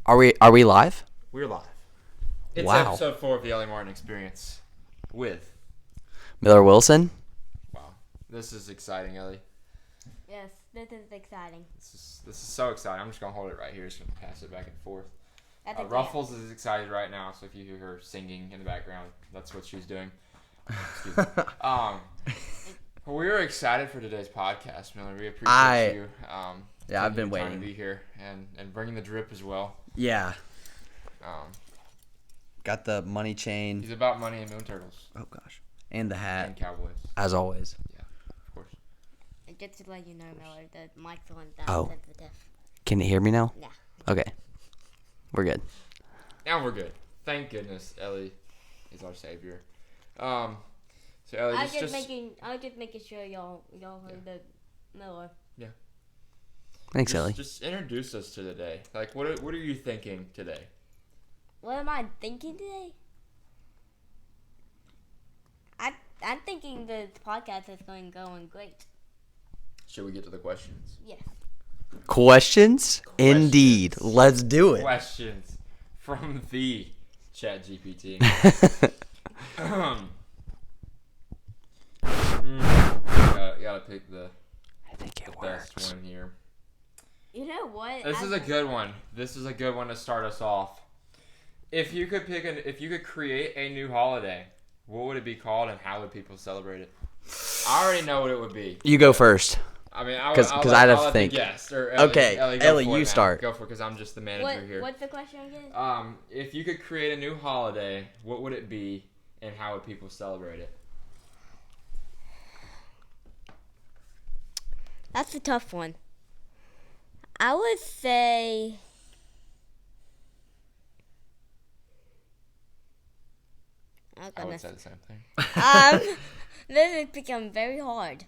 Are we live? We're live. It's Wow. episode 4 of the Ellie Martin Experience with... Miller Wilson? Wow. This is exciting, Ellie. Yes, this is exciting. This is so exciting. I'm just going to hold it right here. Just going to pass it back and forth. That's Ruffles is excited right now, so if you hear her singing in the background, that's what she's doing. Excuse me. We're excited for today's podcast, Miller. We appreciate you. Yeah, I've been taking the time waiting. to be here and bringing the drip as well. Yeah. Um, Got the money chain. he's about money and moon turtles Oh, gosh. And the hat, and cowboys. as always. Yeah, of course. Just to let you know, Miller, the microphone Oh. down sensitive. Can you hear me now? Yeah. Okay. We're good. Now we're good. Thank goodness Ellie is our savior. So Ellie, I was just making sure y'all heard the Miller. Thanks, Ellie. Just introduce us to the day. Like, what are you thinking today? What am I thinking today? I'm thinking the podcast is going great. Should we get to the questions? Yes. Questions? Indeed. Let's do it. Questions from the Chat GPT. Gotta pick the I think it best works. one here. You know what? This is a good one. This is a good one to start us off. If you could create a new holiday, what would it be called and how would people celebrate it? I already know what it would be. You go first. I mean, Because I'd have to think. Yes. Okay, Ellie, you start. Go for it, because I'm just the manager here. What's the question again? If you could create a new holiday, what would it be, and how would people celebrate it? That's a tough one. I would say... Oh, I would goodness. say the same thing. This has become very hard.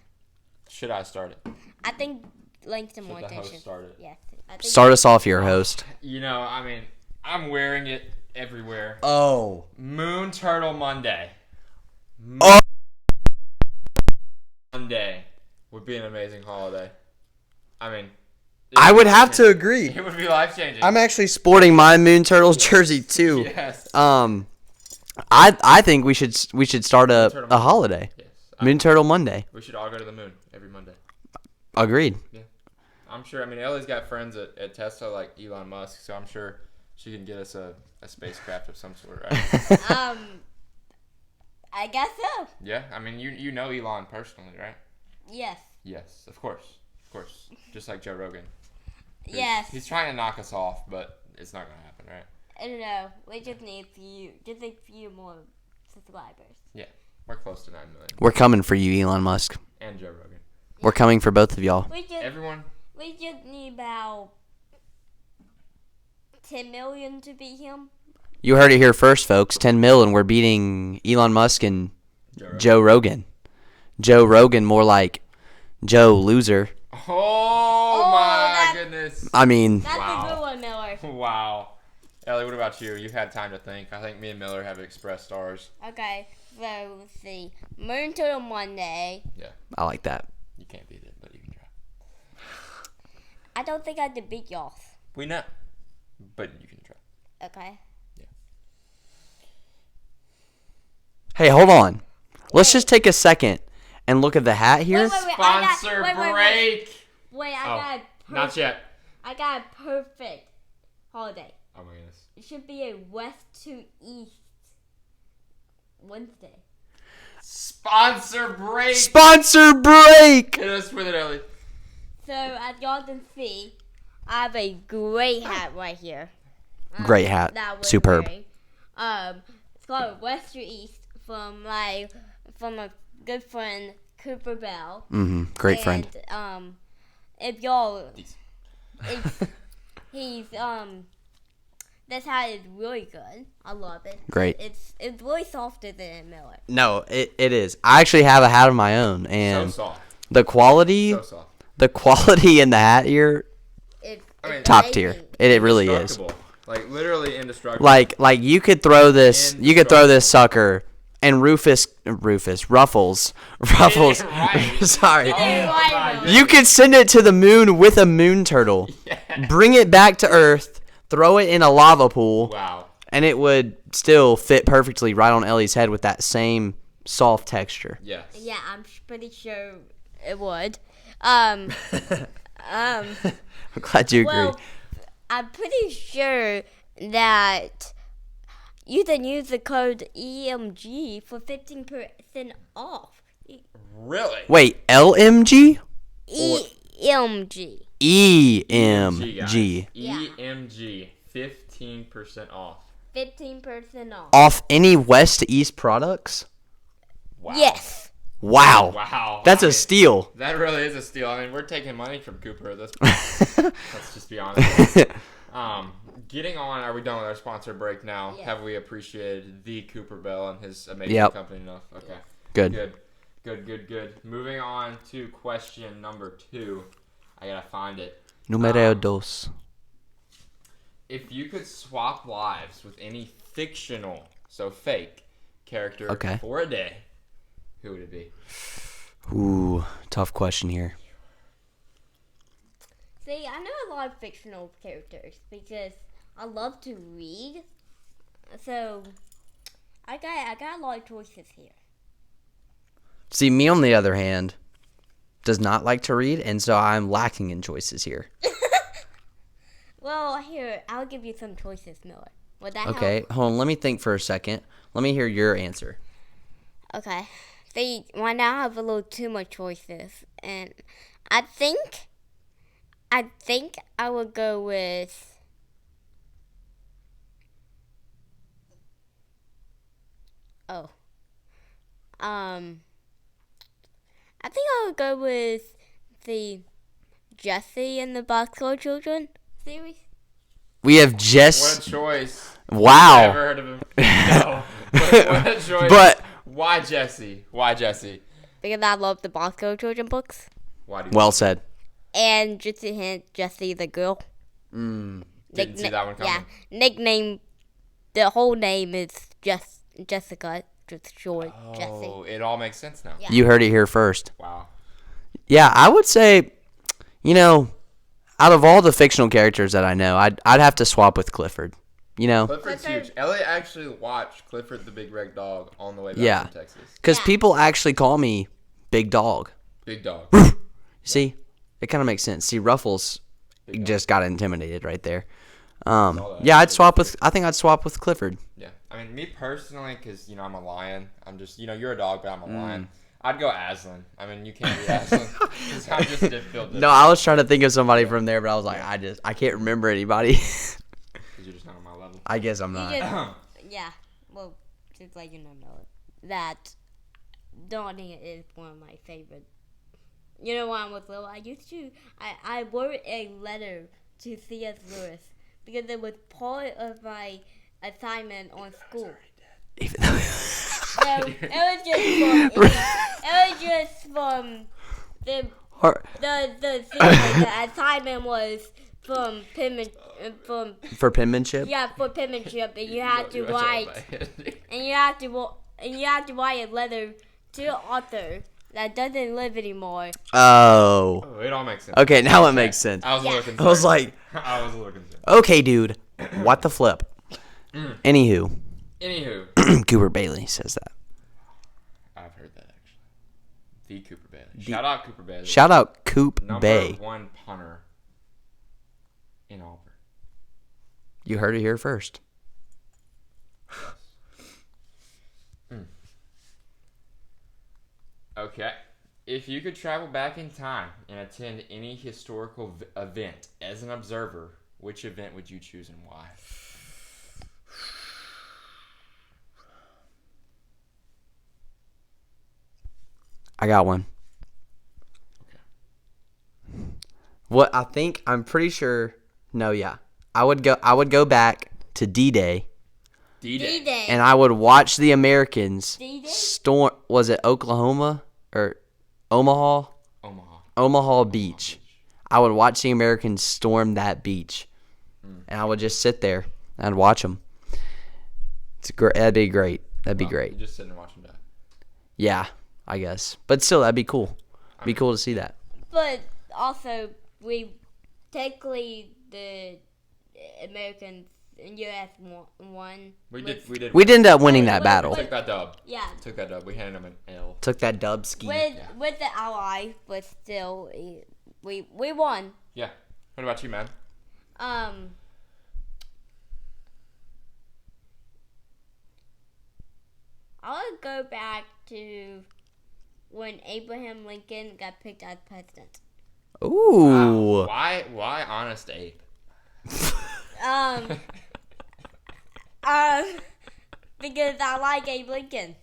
Should I start it? I think Langston Should more the host attention. start it? Yes. I think Start us off, your host. You know, I mean, I'm wearing it everywhere. Oh. Moon Turtle Monday. Oh. Monday would be an amazing holiday. I mean, I would have to agree. It would be life changing. I'm actually sporting my Moon Turtles jersey, too. Yes. I think we should start Turtle a holiday. Yes. Moon Turtle Monday. We should all go to the moon every Monday. Agreed. I'm sure. I mean, Ellie's got friends at Tesla like Elon Musk, so I'm sure she can get us a spacecraft of some sort, right? I guess so. Yeah. I mean, you know Elon personally, right? Yes. Yes, of course. Just like Joe Rogan. Yes. He's trying to knock us off, but it's not going to happen, right? I don't know. We just need a few more subscribers. Yeah. We're close to 9 million. We're coming for you, Elon Musk. And Joe Rogan. We're coming for both of y'all. Everyone. We just need about 10 million to beat him. You heard it here first, folks. 10 mil, and we're beating Elon Musk and Joe Rogan. Joe Rogan, more like Joe Loser. Oh my goodness. I mean, That's Wow. a good one, Miller. Wow. Ellie, what about you? You've had time to think. I think me and Miller have expressed ours. Okay, so let's see. Moon Turtle Monday. I like that. You can't beat it, but you can try. I don't think I could beat y'all. We know. But you can try. Okay. Hey, hold on. Let's just take a second and look at the hat here. Wait, Sponsor break. Wait, Oh, got not yet. I got a perfect holiday. Oh my goodness. It should be a west to east Wednesday. Sponsor break. Sponsor break! Hit us with it, Ellie. So, as y'all can see, I have a great hat right here. Great hat. that we're Superb. wearing. It's called West to East from a good friend, Cooper Bell. Great friend. And, if y'all, These. he's this hat is really good. I love it. Great. It's really softer than Miller. No, it is. I actually have a hat of my own, So and soft. the quality in the hat here, It's top amazing. tier. It really is. Indestructible. Like literally indestructible. Like you could throw this sucker, and Ruffles. Right. Sorry. Oh my goodness. You could send it to the moon with a moon turtle. Yeah. Bring it back to Earth, throw it in a lava pool, Wow. and it would still fit perfectly right on Ellie's head with that same soft texture. Yes. Yeah, I'm pretty sure it would. Um, I'm glad you agree. well, I'm pretty sure that you can use the code EMG for 15% off. Really? Wait, LMG? EMG. EMG. Yeah. EMG. 15% off. 15% off. Off any west to east products? Wow. Yes. Wow. Wow. That's I a mean, steal. That really is a steal. I mean, we're taking money from Cooper at this point. Let's just be honest. Getting on, are we done with our sponsor break now? Yeah. Have we appreciated the Cooper Bell and his amazing Yep. company enough? Okay. Good. Good. Moving on to question number 2. I gotta find it. Numero dos. If you could swap lives with any fictional, so fake, character Okay. for a day, who would it be? Ooh, tough question here. See, I know a lot of fictional characters because I love to read. So, I got a lot of choices here. See, me on the other hand, does not like to read, and so I'm lacking in choices here. Well, here, I'll give you some choices, Miller. Would that Okay, help? hold on. Let me think for a second. Let me hear your answer. Okay. See, right now I have a little too much choices, and I think I would go with. Oh. I think I would go with the Jesse and the Boxcar Children series. We have What a Jess. choice. Wow. Never heard of him. No. What a choice. But Why Jesse? Because I love the Boxcar Children books. Why do you well said. And just a hint, Jessie the girl. didn't see that one coming? Yeah, nickname. The whole name is Jessica, just short Jessie. Oh, it all makes sense now. Yeah. You heard it here first. Wow. Yeah, I would say, out of all the fictional characters that I know, I'd have to swap with Clifford. Clifford's Clifford. huge. Ellie actually watched Clifford the Big Red Dog on the way back Yeah. from Texas. Because Yeah. people actually call me Big Dog. Big dog. See, it kind of makes sense. See, Ruffles Big dog. just got intimidated right there. that. Yeah, I think I'd swap with Clifford. Yeah. I mean, me personally, because, I'm a lion. I'm just, you're a dog, but I'm a Mm. lion. I'd go Aslan. I mean, you can't be Aslan. 'Cause I'm just different. No, I was trying to think of somebody from there, but I was like, I can't remember anybody. Because you're just not on my level. I guess I'm You not. just- yeah, well, just like that Donnie is one of my favorite. You know, when I was little, I wrote a letter to C.S. Lewis because it was part of my assignment on school. Even though So it was just from the Or- the assignment was from for penmanship. for penmanship, and you had to You watch all write my head. and you have to write a letter to the author that doesn't live anymore. Oh. Oh, it all makes sense. Okay, now it makes sense. I was a little Yeah. concerned. I was like, I was a little concerned. okay, dude, what the flip? Anywho, Anywho, Cooper Bailey says that. I've heard that actually. The Cooper Bailey. Shout out Cooper Bailey. Shout out Coop Number Bay. 1 punter in Auburn. You heard it here first. Okay. If you could travel back in time and attend any historical event as an observer, which event would you choose and why? I got one. Okay. What I'm pretty sure. No, yeah, I would go back to D-Day, D-Day. D-Day. and I would watch the Americans D-Day? storm. Was it Oklahoma or Omaha? Omaha. Omaha Beach. I would watch the Americans storm that beach, and I would just sit there and watch them. That'd be great. That'd be You great. just sit and watch them die. Yeah, I guess. But still, that'd be cool. Be cool to see that. But also, we technically the Americans in U.S. won. We did. We did end up winning that Wait, battle. Took that dub. Yeah. Took that dub. We handed them an L. Took that dub ski. With the ally, but still, we won. Yeah. What about you, man? I would go back to when Abraham Lincoln got picked as president. Ooh. Wow. Why Honest Abe? Because I like Abe Lincoln.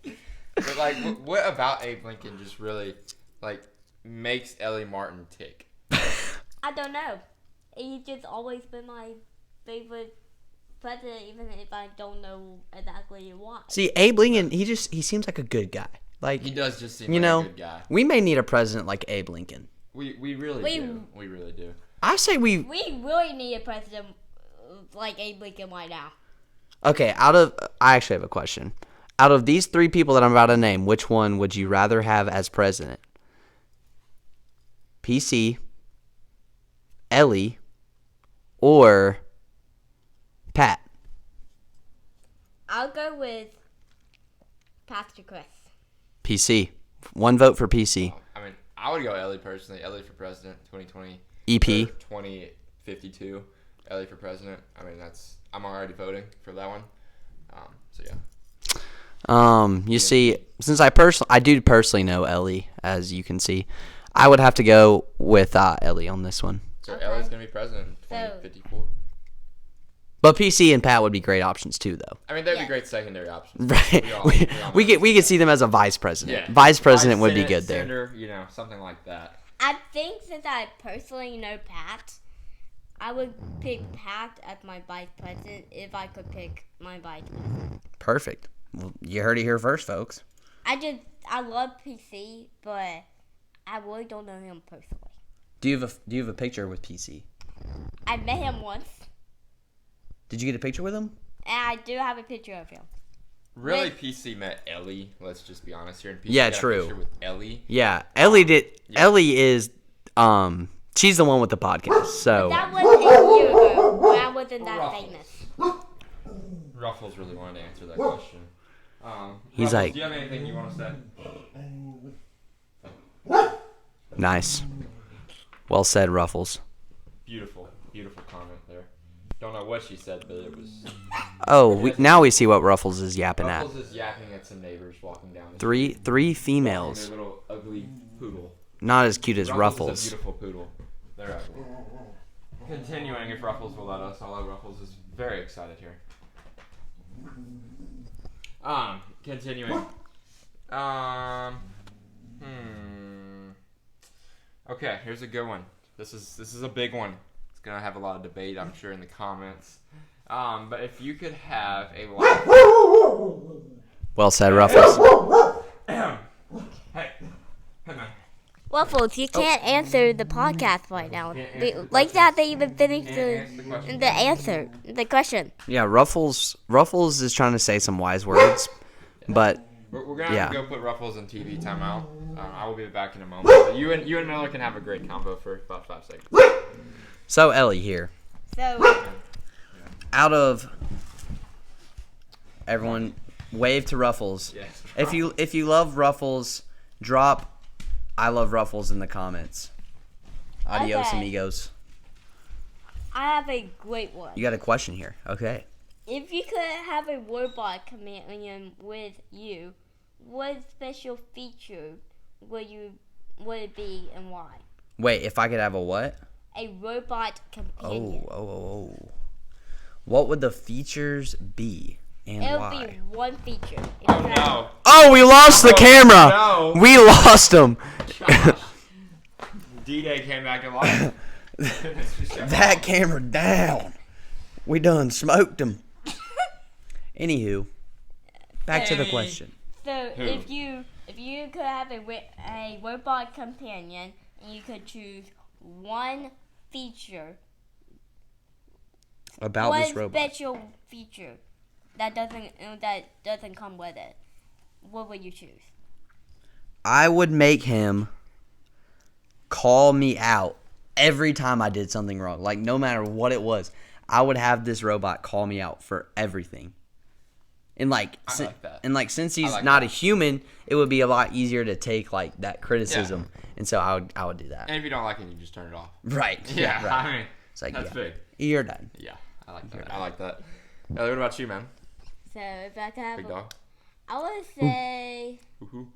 But like, what about Abe Lincoln just really like makes Ellie Martin tick? I don't know. He's just always been my favorite president, even if I don't know exactly why. See, Abe Lincoln, he seems like a good guy. Like, He does just seem you like know, a good guy. we may need a president like Abe Lincoln. We really do. We really do. I say we We really need a president like Abe Lincoln right now. Okay, I actually have a question. Out of these three people that I'm about to name, which one would you rather have as president? PC, Ellie, or Pat? I'll go with Pastor Chris. PC. One vote for PC. I mean, I would go Ellie personally. Ellie for president, 2020. EP. 2052. Ellie for president. I mean, I'm already voting for that one. So yeah. You see, since I do personally know Ellie, as you can see, I would have to go with Ellie on this one. So Okay. Ellie's gonna be president in 2054. But PC and Pat would be great options too, though. I mean, they'd Yeah. be great secondary options. Right? We could see them as a vice president. Yeah. Vice president would be Senate, good there. Senator, something like that. I think since I personally know Pat, I would pick Pat as my vice president if I could pick my vice president. Perfect. Well, you heard it here first, folks. I love PC, but I really don't know him personally. Do you have a picture with PC? I met him once, Did you get a picture with him? and I do have a picture of him. Really, With- PC met Ellie. Let's just be honest here. And PC Yeah, got a true. picture with Ellie. Yeah, Ellie did. Yeah. Ellie is she's the one with the podcast. So That was a year ago when I wasn't that Ruffles. famous. Ruffles really wanted to answer that question. He's Ruffles, like- do you have anything you want to say? nice. Well said, Ruffles. Beautiful, beautiful comment there. Don't know what she said, but it was. Oh, now we see what Ruffles is yapping at. Ruffles is yapping at some neighbors walking down the street. Three Their females, little ugly poodle. not as cute as Is a Ruffles. beautiful poodle. They're ugly. Continuing, if Ruffles will let us, although Ruffles is very excited here. Continuing. Okay, here's a good one. This is a big one. It's gonna have a lot of debate, I'm sure, in the comments. But if you could have a life. Well said, Ruffles. Hey, man. Waffles, you can't answer the podcast right now. Can't answer the Like that, they even finished Can't answer the question. the answer, the question. Yeah, Ruffles is trying to say some wise words, but We're gonna have Yeah. to go put Ruffles in TV timeout. I will be back in a moment. But you and Miller can have a great combo for about 5 seconds. so Ellie here. So, Out of everyone, wave to Ruffles. Yes. If you love Ruffles, drop I love Ruffles in the comments. Adios, Okay. amigos. I have a great one. You got a question here. Okay. If you could have a robot companion with you, what special feature would it be and why? Wait, if I could have a what? A robot companion. Oh. What would the features be and It would why? be one feature. Oh no. Oh, we lost the Oh, camera. no. We lost him. D-Day came back to life. That camera down. We done smoked him. Anywho, back to the Hey. question. So Who? if you could have a robot companion and you could choose one feature, About one this robot. special feature that doesn't come with it, what would you choose? I would make him call me out every time I did something wrong. Like, no matter what it was. I would have this robot call me out for everything. And like, I like that. And like, since he's like not that. a human, it would be a lot easier to take like that criticism. And so I would do that. And if you don't like it, you just turn it off. Right. Yeah, Right. I mean, It's like, that's big. You're done. Yeah, I like that. I like that. Ellie, what about you, man? So if I could have, Big dog. I would say Woohoo.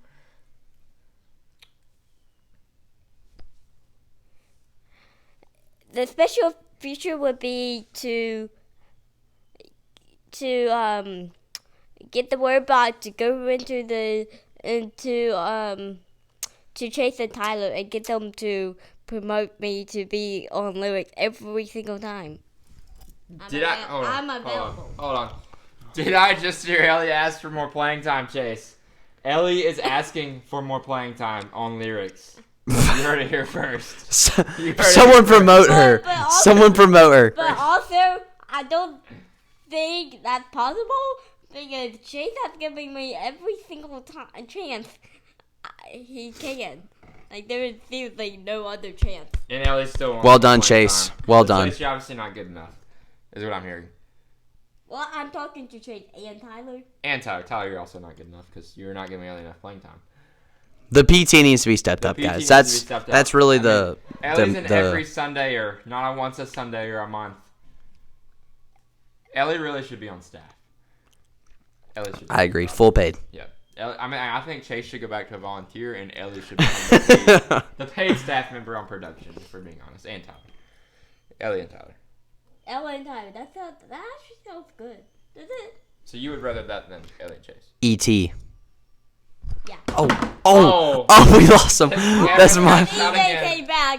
the special feature would be to get the robot to go to Chase and Tyler and get them to promote me to be on lyrics every single time. I'm available. Hold on. Did I just hear Ellie ask for more playing time, Chase? Ellie is asking for more playing time on lyrics. You heard it here first. Someone promote her. But also- Someone promote her. But also, I don't think that's possible because Chase has given me every single chance he can. Like, there is seriously no other chance. And Ellie still wants Well more done, playing Chase. time. Well So done. Chase, you're obviously not good enough, is what I'm hearing. Well, I'm talking to Chase and Tyler. And Tyler. Tyler, you're also not good enough because you're not giving Ellie enough playing time. The PT needs to be stepped up, PT guys. needs to be That's stepped up. that's really I the Ellie's in the every Sunday or not on once a Sunday or a month. Ellie really should be on staff. Ellie should. I agree. Full paid. Yeah. I think Chase should go back to a volunteer, and Ellie should become the paid staff member on production, if we're being honest, and Tyler. Ellie and Tyler. Ella and Tyler. That actually sounds good. Does it? So you would rather that than Ellie and Chase? ET. Yeah. Oh, we lost him. That's my.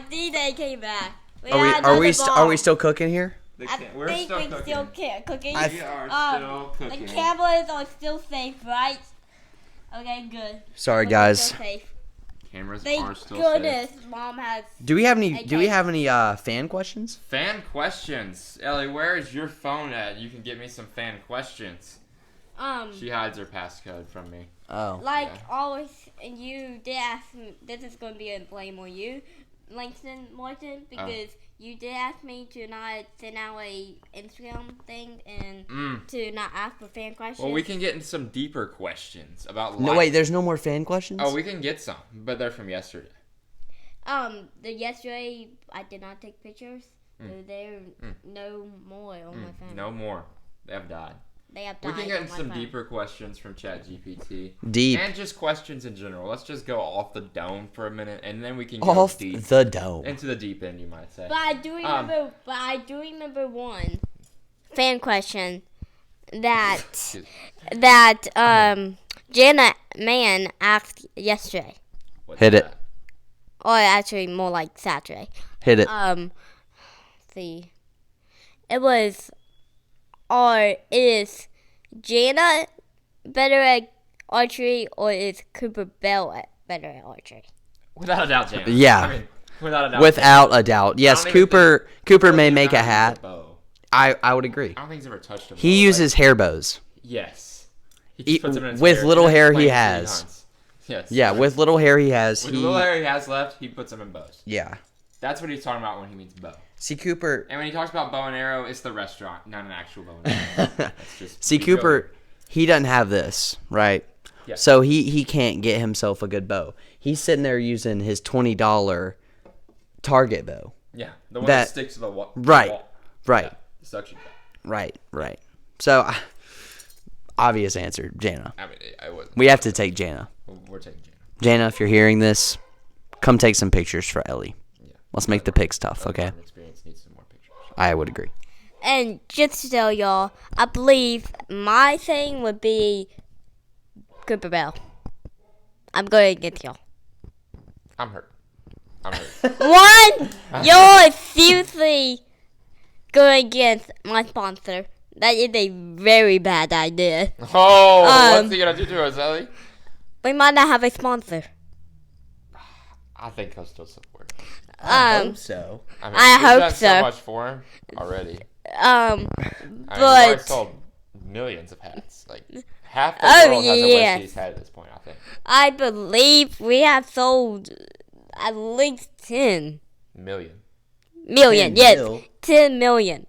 D-Day came back. Are we still cooking here? I think we're still cooking. We are still The cooking. cameras are still safe, right? Okay, good. Sorry, We're guys. still safe. Cameras are Thank still goodness safe. Mom has. Do we have any? Do we Okay. have any fan questions? Fan questions. Ellie, where is your phone at? You can get me some fan questions. She hides her passcode from me. Oh. Like Yeah. always, and you did ask me. This is going to be a blame on you, Langston Martin, because you did ask me to not send out a Instagram thing and to not ask for fan questions. Well, we can get into some deeper questions about life. No, wait. There's no more fan questions. Oh, we can get some, but they're from yesterday. The yesterday I did not take pictures, so there no more on my phone. No more. They have died. They have We died can get on into my some phone. deeper questions from ChatGPT. Deep. And just questions in general. Let's just go off the dome for a minute, and then we can go Off deep. the dome. Into the deep end, you might say. But I do remember one fan question that Jana Mann asked yesterday. What's Hit it. that? Or actually more like Saturday. Hit it. See. It was, or is Jana better at archery or is Cooper Bell better at archery? Without a doubt, Jana. Yeah. I mean, without a doubt. Without a doubt. Yes, I don't even Cooper may Jana make a uses hat. bow. I would agree. I don't think he's ever touched a bow. He uses hair bows. Yes. He He- puts them in his with hair. little doesn't hair play he in has. hunts. Yes. Yeah, with little hair he has. With the little hair he has left, he puts them in bows. Yeah. That's what he's talking about when he means bow. See, Cooper. And when he talks about bow and arrow, it's the restaurant, not an actual bow and arrow. That's just See, Cooper, he doesn't have this, right? Yeah. So he can't get himself a good bow. He's sitting there using his $20 Target bow. Yeah, the one that- that sticks to the wall. Right. Wall. Right. Yeah, the suction cup. Right. So, obvious answer, Jana. I mean, I wasn't. We have to take Jana. We're taking Jana. Jana, if you're hearing this, come take some pictures for Ellie. Yeah. Let's make the pics tough, okay? From experience needs some more pictures. I would agree. And just to tell y'all, I believe my thing would be Cooper Bell. I'm going against y'all. I'm hurt. One, you're seriously going against my sponsor. That is a very bad idea. Oh, what's he gonna do to us, Ellie? We might not have a sponsor. I think he'll still support. so. I, mean, I we've hope done so. much for him already. Um, I mean, we've but already sold millions of hats. Like half the Oh, world has a yeah. list he's had at this point. I think I believe we have sold at least 10 million. million. 10 Yes, mil? 10 million.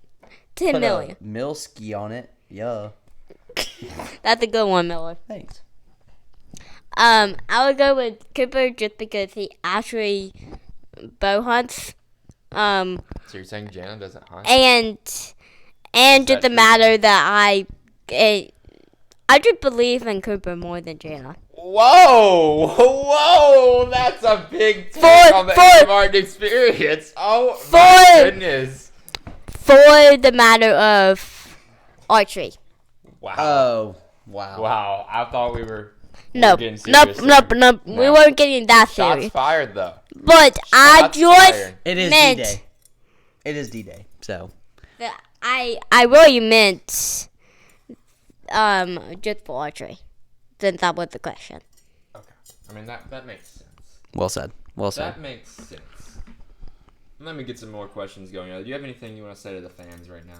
10 Put million. a Milski on it. Yeah. That's a good one, Miller. Thanks. I would go with Cooper just because he actually bow hunts. So you're saying Jana doesn't hunt? And that just a true? matter that I just believe in Cooper more than Jana. Whoa, that's a big take on the Martin experience. Oh my goodness. For the matter of archery. Wow. Oh, wow. Wow, I thought we were Nope. getting serious here. Nope. We weren't getting that Shots serious. fired though. But I Shots just fired. It is meant D-Day. It is D-Day, so. that I really meant just for archery, since that was the question. Okay. I mean that makes sense. Well said. Well said. That makes sense. Let me get some more questions going. Do you have anything you want to say to the fans right now?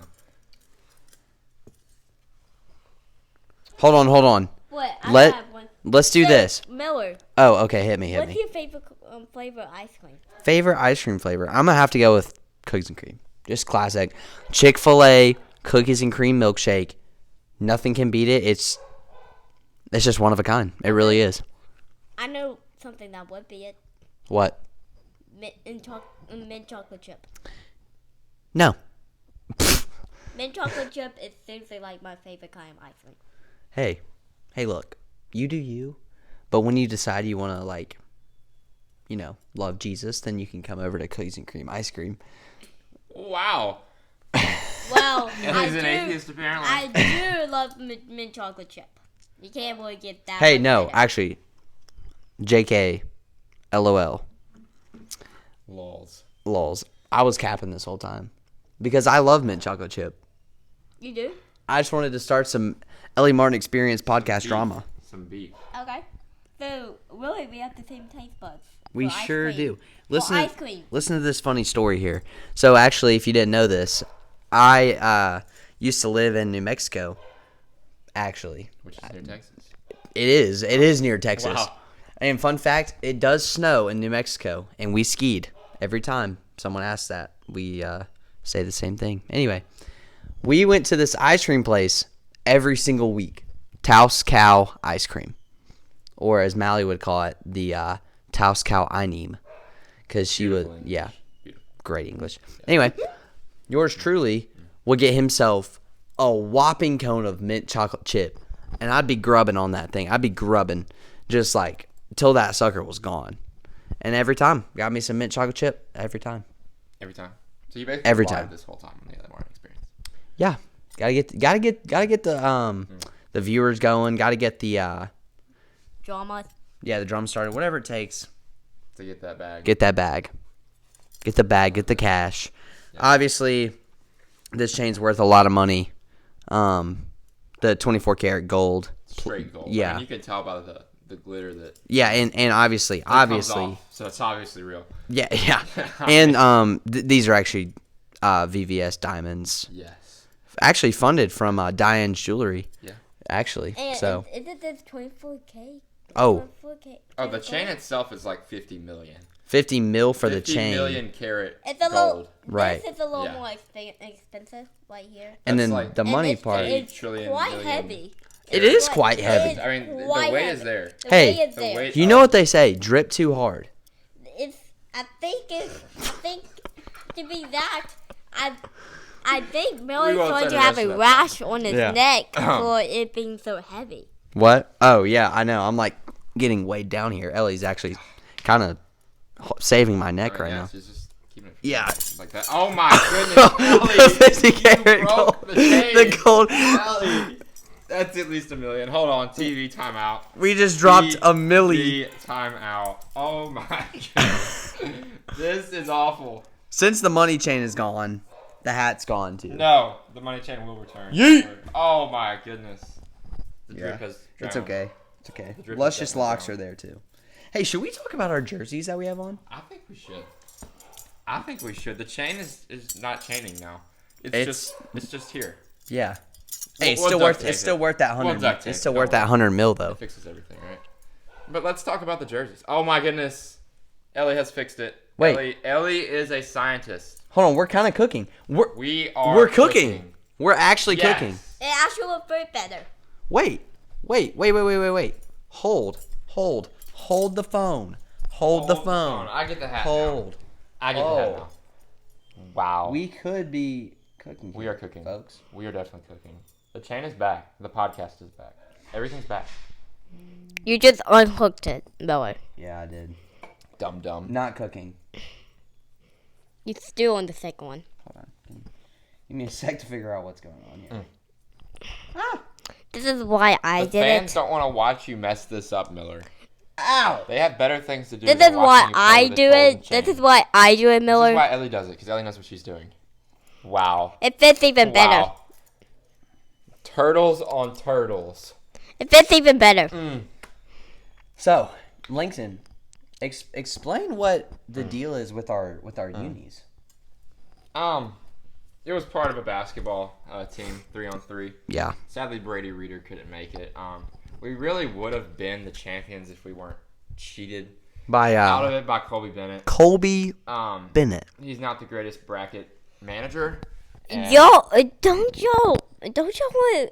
Hold on. What? Let's do this. Miller, Oh, okay. Hit me. what's your favorite flavor of ice cream? Favorite ice cream flavor? I'm gonna have to go with cookies and cream. Just classic. Chick-fil-A cookies and cream milkshake. Nothing can beat it. It's just one of a kind. It really is. I know something that would be it. What? Mint chocolate chip. No. Mint chocolate chip is seriously like my favorite kind of ice cream. Hey, look. You do you. But when you decide you want to, love Jesus, then you can come over to cookies and cream ice cream. Wow. Well, Ellie's an atheist apparently. I do love mint chocolate chip. You can't really get that. Hey, much no, better. actually, JK, LOL, lols. I was capping this whole time because I love mint chocolate chip. You do? I just wanted to start some Ellie Martin Experience podcast Beef. drama. Some beef. Okay. So really, we have the same taste buds. We for ice sure cream. do. For ice cream. Listen to this funny story here. So actually, if you didn't know this, I used to live in New Mexico. Actually, Which is near Texas. it is. It is near Texas. Wow. And fun fact, it does snow in New Mexico, and we skied every time someone asks that. We say the same thing. Anyway, we went to this ice cream place every single week, Taos Cow Ice Cream, or as Mally would call it, the Taos Cow Eineem, because she would, Beautiful yeah, English. Beautiful. great English. Anyway, yours truly would get himself a whopping cone of mint chocolate chip, and I'd be grubbing on that thing. I'd be grubbing just like till that sucker was gone. And every time, got me some mint chocolate chip. Every time. Every time. So you basically Every lied time. this whole time on the Ellie Martin experience. Yeah, gotta get the viewers going. Gotta get the Drama. the drum started. Whatever it takes. To get that bag. Get that bag. Get the bag. Get the cash. Yeah. Obviously, this chain's worth a lot of money. The 24 karat gold. Straight gold. Yeah. I mean, you can tell by the glitter that Yeah, and obviously, comes off, so it's obviously real. yeah. And these are actually VVS diamonds. Yes. Actually funded from Diane's Jewelry. Yeah. Actually, And so isn't this 24K? Oh. 24K. Oh, the chain itself is like 50 million. 50 mil for the 50 chain. million carat It's a gold. little. Right. This is a little Yeah. more expensive right here. And That's then like- the And money it's, part. It's Trillion, quite billion. heavy. It is quite heavy. It's I mean, the quite weight heavy. is there. The Hey, weight is the there. weight- You know what they say? Drip too hard. It's. I think to be that, I think Miller's won't going say to the have rest a of that. rash on his Yeah. neck for it being so heavy. What? Oh, yeah, I know. I'm like getting weighed down here. Ellie's actually kind of saving my neck right now. She's just keeping it Yeah. like that. Oh my goodness, Ellie, 50 you karat broke gold. the chain. The gold. Ellie, that's at least $1 million. Hold on, TV timeout. We just dropped a milli. TV timeout. Oh my goodness, this is awful. Since the money chain is gone, the hat's gone too. No, the money chain will return. Yeet. Oh my goodness. The Yeah. drip has It's drowned. okay. It's okay. The drip is Luscious definitely locks gone. are there too. Hey, should we talk about our jerseys that we have on? I think we should. The chain is not chaining now. It's- It's just here. Yeah. Hey, it's We'll still duct worth. tape It's still it. worth that We'll 100. duct tape It's still it, worth don't that 100 mil though. It fixes everything, right? But let's talk about the jerseys. Oh my goodness. Ellie has fixed it. Wait, Ellie is a scientist. hold on. We're kind of cooking. We're cooking. We're actually Yes. cooking. It actually will fit better. Wait. Hold the phone. Hold the phone. I get the hat. Hold. Now. I get the hat now. Wow. We could be cooking. We are cooking, folks. We are definitely cooking. The chain is back. The podcast is back. Everything's back. You just unhooked it, Miller. Yeah, I did. Dumb. Not cooking. You're still on the second one. Hold on. Give me a sec to figure out what's going on here. This is why I The did fans it. don't want to watch you mess this up, Miller. Ow! They have better things to do. This than is watching why you play I with do golden it. chain. This is why I do it, This Miller. is why Ellie does it, because Ellie knows what she's doing. Wow. It fits even better. Wow. Turtles on turtles. It fits even better. So, Langston, explain what the deal is with our unis. It was part of a basketball team, 3-on-3. Yeah. Sadly, Brady Reeder couldn't make it. We really would have been the champions if we weren't cheated By out of it by Colby Bennett. Colby Bennett. He's not the greatest bracket manager. and- Don't y'all want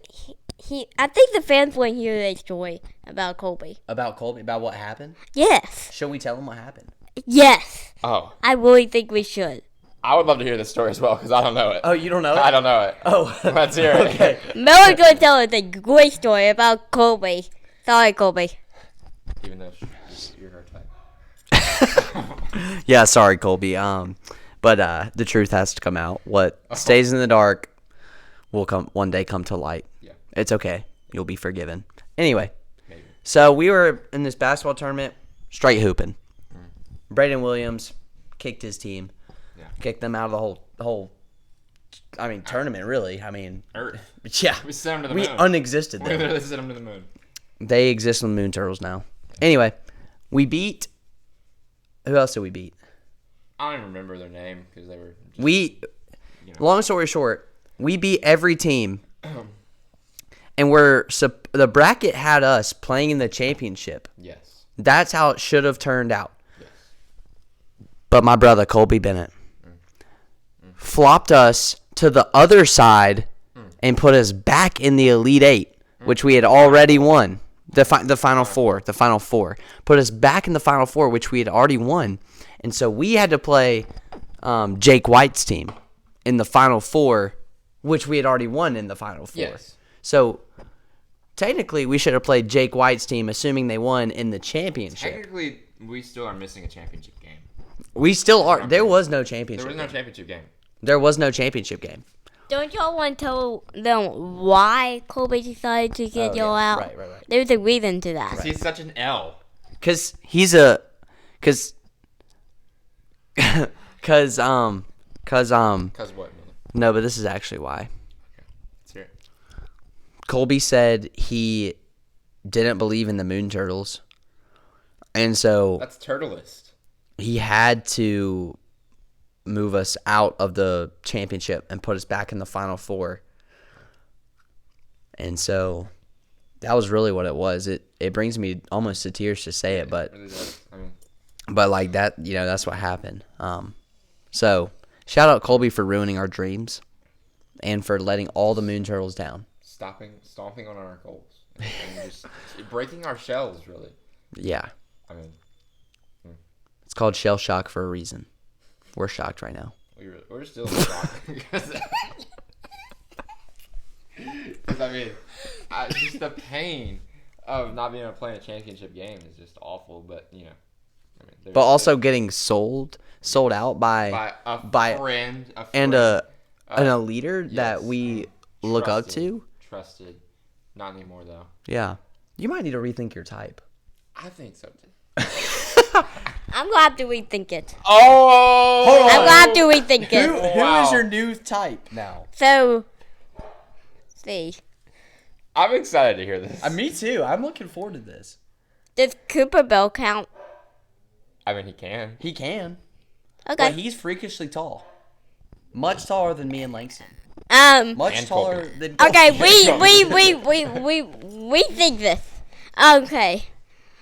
he? I think the fans want to hear a story about Colby. About Colby? About what happened? Yes, Should we tell him what happened? yes. Oh, I really think we should. I would love to hear this story as well because I don't know it. Oh, you don't know it? I don't know it. Oh. Let's hear it. Okay. Miller's gonna tell us a great story about Colby. Sorry, Colby. Even though you're her type. Yeah, sorry, Colby. But the truth has to come out. What stays in the dark will come to light. Yeah. It's okay. You'll be forgiven. Anyway, Maybe. so we were in this basketball tournament, straight hooping. Braden Williams kicked his team. Yeah. Kicked them out of the whole tournament, really. Earth. Yeah. We sent him to the We moon. unexisted We then. literally sent him to the moon. They exist on the Moon Turtles now. Anyway, we beat. Who else did we beat? I don't even remember their name because they were. Just, We. you know. Long story short, we beat every team, and the bracket had us playing in the championship. Yes. That's how it should have turned out. Yes. But my brother Colby Bennett flopped us to the other side and put us back in the Elite Eight, which we had already won. The Final Four. Put us back in the Final Four, which we had already won. And so we had to play Jake White's team in the Final Four, which we had already won in the Final Four. Yes. So technically, we should have played Jake White's team, assuming they won in the championship. Technically, we still are missing a championship game. We still are. There was no championship. There was no championship game. There was no championship game. Don't y'all want to tell them why Colby decided to get y'all out? Right. There's a reason to that. He's such an L. Cause Cause what? no, but this is actually why. Let's hear it. Colby said he didn't believe in the Moon Turtles, and so That's turtlist. he had to move us out of the championship and put us back in the Final Four. And so that was really what it was. It brings me almost to tears to say it, but It really does. but like that, that's what happened. So shout out Colby for ruining our dreams and for letting all the Moon Turtles down. Stomping on our goals and just breaking our shells. Really. Yeah, I mean, it's called shell shock for a reason. We're shocked right now. we're still in shock because I mean, just the pain of not being able to play in a championship game is just awful. But But also getting sold out by a friend and a leader that yes. we look up to. Trusted. Not anymore though. Yeah, you might need to rethink your type. I think so too. I'm gonna have to rethink it. Oh! I'm gonna have to rethink it. Wow. your new type now? So, see, I'm excited to hear this. Me too. I'm looking forward to this. does Cooper Bell count? I mean, he can. He can. Okay. But he's freakishly tall. Much taller than me and Langston. Much And taller Colby. than Okay, Colby. we think this. Okay.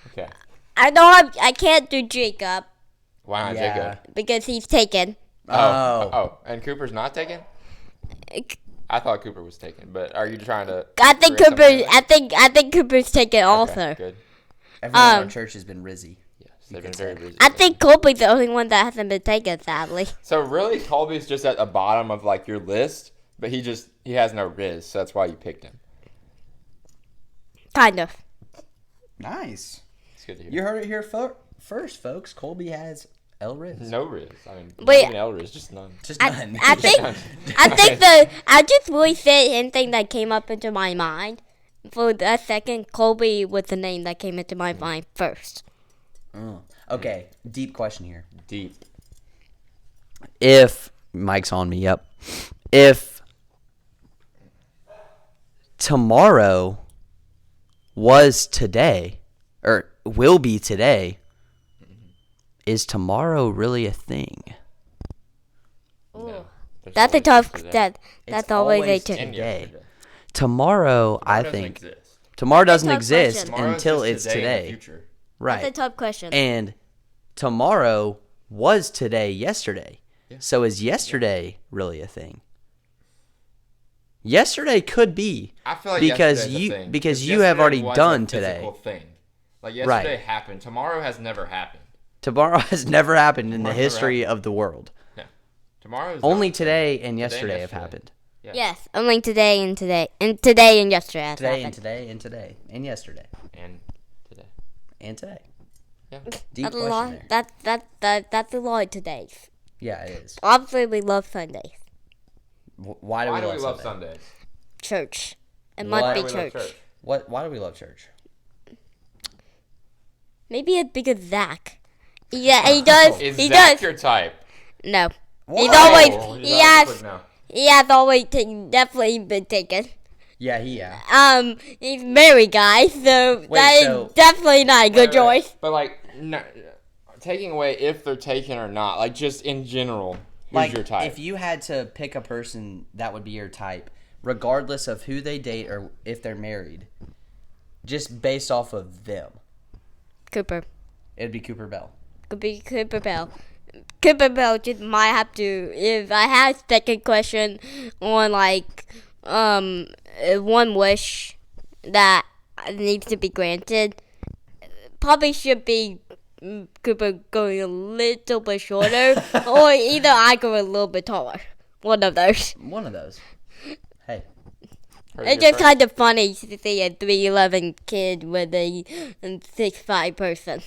Okay. I know I can't do Jacob. Why not Yeah. Jacob? because he's taken. Oh, and Cooper's not taken? I thought Cooper was taken, but are you trying to? I think create Cooper. something like I think Cooper's taken also. Okay, good. Everyone in our Um, church has been Rizzy. Yes, they've been could very say. busy. I think Colby's the only one that hasn't been taken, sadly. So really, Colby's just at the bottom of like your list, but he has no Riz, so that's why you picked him. Kind of. Nice. It's good to hear. You heard it here first, folks. Colby has El Riz. No Riz. I mean, Wait. not even El Riz, just none. Just I none. think I just really said anything that came up into my mind. For a second, Colby was the name that came into my mind first. Okay, deep question here. Deep. If Mike's on me, yep. If tomorrow was today, or will be today, is tomorrow really a thing? No. There's That's a always tough. today. That's It's always a always trick. And today. yesterday. Tomorrow, Tomorrow I doesn't think, exist. tomorrow doesn't tough exist question. Tomorrow's until just it's today and the today. future. That's a Right. tough question. And tomorrow was today yesterday. Yeah. So is yesterday really a thing? Yesterday could be. I feel like Because yesterday's a you- thing, because you have yesterday already was done a physical today. Thing. Like yesterday Right. happened. Tomorrow has never happened. Tomorrow has never happened in the Tomorrow never history of the world. Tomorrow is Only not- today and Today and yesterday have yesterday. happened. Yes, only today and today and yesterday has Today and happened. today and today and yesterday and today. and today. Yeah. Deep That's a question lot. there. That's a lot of todays. Yeah, it is. Obviously, we love Sundays. Why do Why we do love we love Sunday? Sundays? Church. It Why must do be we love church. Why do we love church? Maybe it's because Zach. Yeah, he does. Is he Zach does. your type? No. Why? He's always. Oh, He has. quick no. He has always definitely been taken. Yeah. He's married, guys, so that is so- definitely not a good Right. choice. But like, no, taking away if they're taken or not, like just in general, who's Like, your type? if you had to pick a person that would be your type, regardless of who they date or if they're married, just based off of them, Cooper. it'd be Cooper Bell. Could be Cooper Bell. Cooper Bell just might have to. If I had a second question on like one wish that needs to be granted, probably should be Cooper going a little bit shorter, or either I go a little bit taller. One of those. One of those. Hey, Heard It's your just first- kind of funny to see a 3'11" kid with a 6'5" person.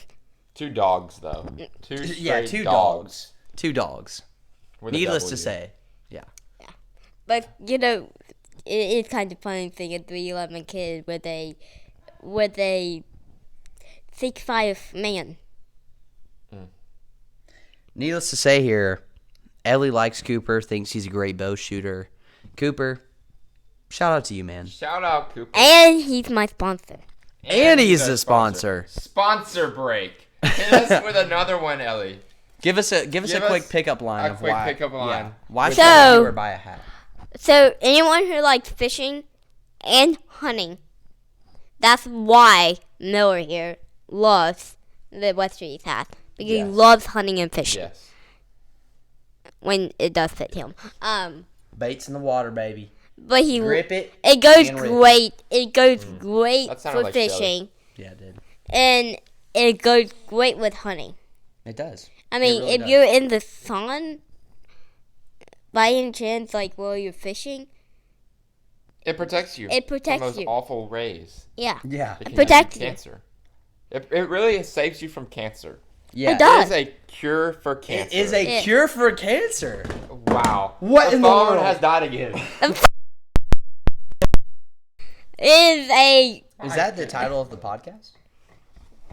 Two dogs though. Two yeah, straight two dogs. Two dogs. with a Needless W. to say, yeah. But you know, it's kind of funny seeing a 3'11" kid with a 6'5" man. Needless to say here, Ellie likes Cooper, thinks he's a great bow shooter. Cooper, shout out to you, man. Shout out Cooper. And he's my sponsor. And he's a sponsor. Sponsor break. Hit us with another one, Ellie. Give us a Give quick us pickup line a of quick why. pickup line. Yeah, why So- should a viewer buy a hat? So anyone who likes fishing and hunting, that's why Miller here loves the West Street hat. Because he Yes. loves hunting and fishing Yes. when it does fit him. Baits in the water, baby. But he Grip it. it goes and rip it. great. It goes great That sounded for like Shelly. fishing, Yeah, it did. and it goes great with hunting. It does. I mean, really if does. you're in the sun, by any chance, like while you're fishing, It protects you. It protects from those you. awful rays. yeah, Yeah. That can protects give you you. cancer. It really saves you from cancer. Yeah. It does. It is a cure for cancer. It is a Yeah. cure for cancer. Wow. What the in the phone world? has died again. Is a Is that the title of the podcast?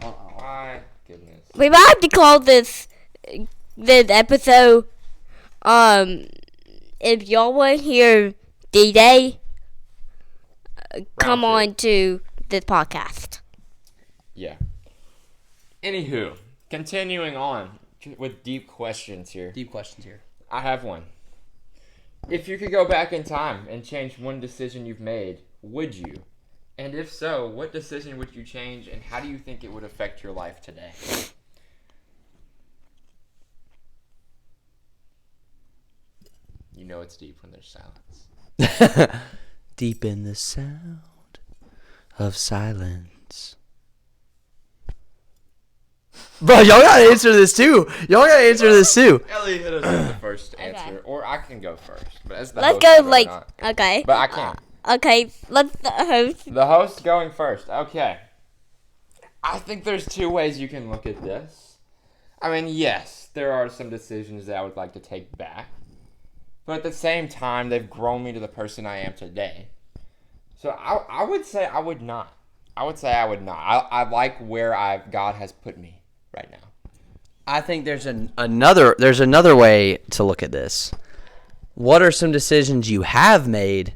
My goodness. we might have to call this episode. If y'all want to hear D-Day, come two. on to this podcast. Yeah. Anywho, continuing on with deep questions here. Deep questions here. I have one. If you could go back in time and change one decision you've made, would you? And if so, what decision would you change and how do you think it would affect your life today? You know it's deep when there's silence. Deep in the sound of silence. Bro, y'all gotta answer this too. Ellie hit us with the first answer, or I can go first. But as the Let's host, go I'd rather like not. okay. But I can't. Okay, let's the host. The host going first. Okay. I think there's two ways you can look at this. I mean, yes, there are some decisions that I would like to take back. But at the same time, they've grown me to the person I am today. So I would say I would not. I I like where God has put me right now. I think there's another way to look at this. What are some decisions you have made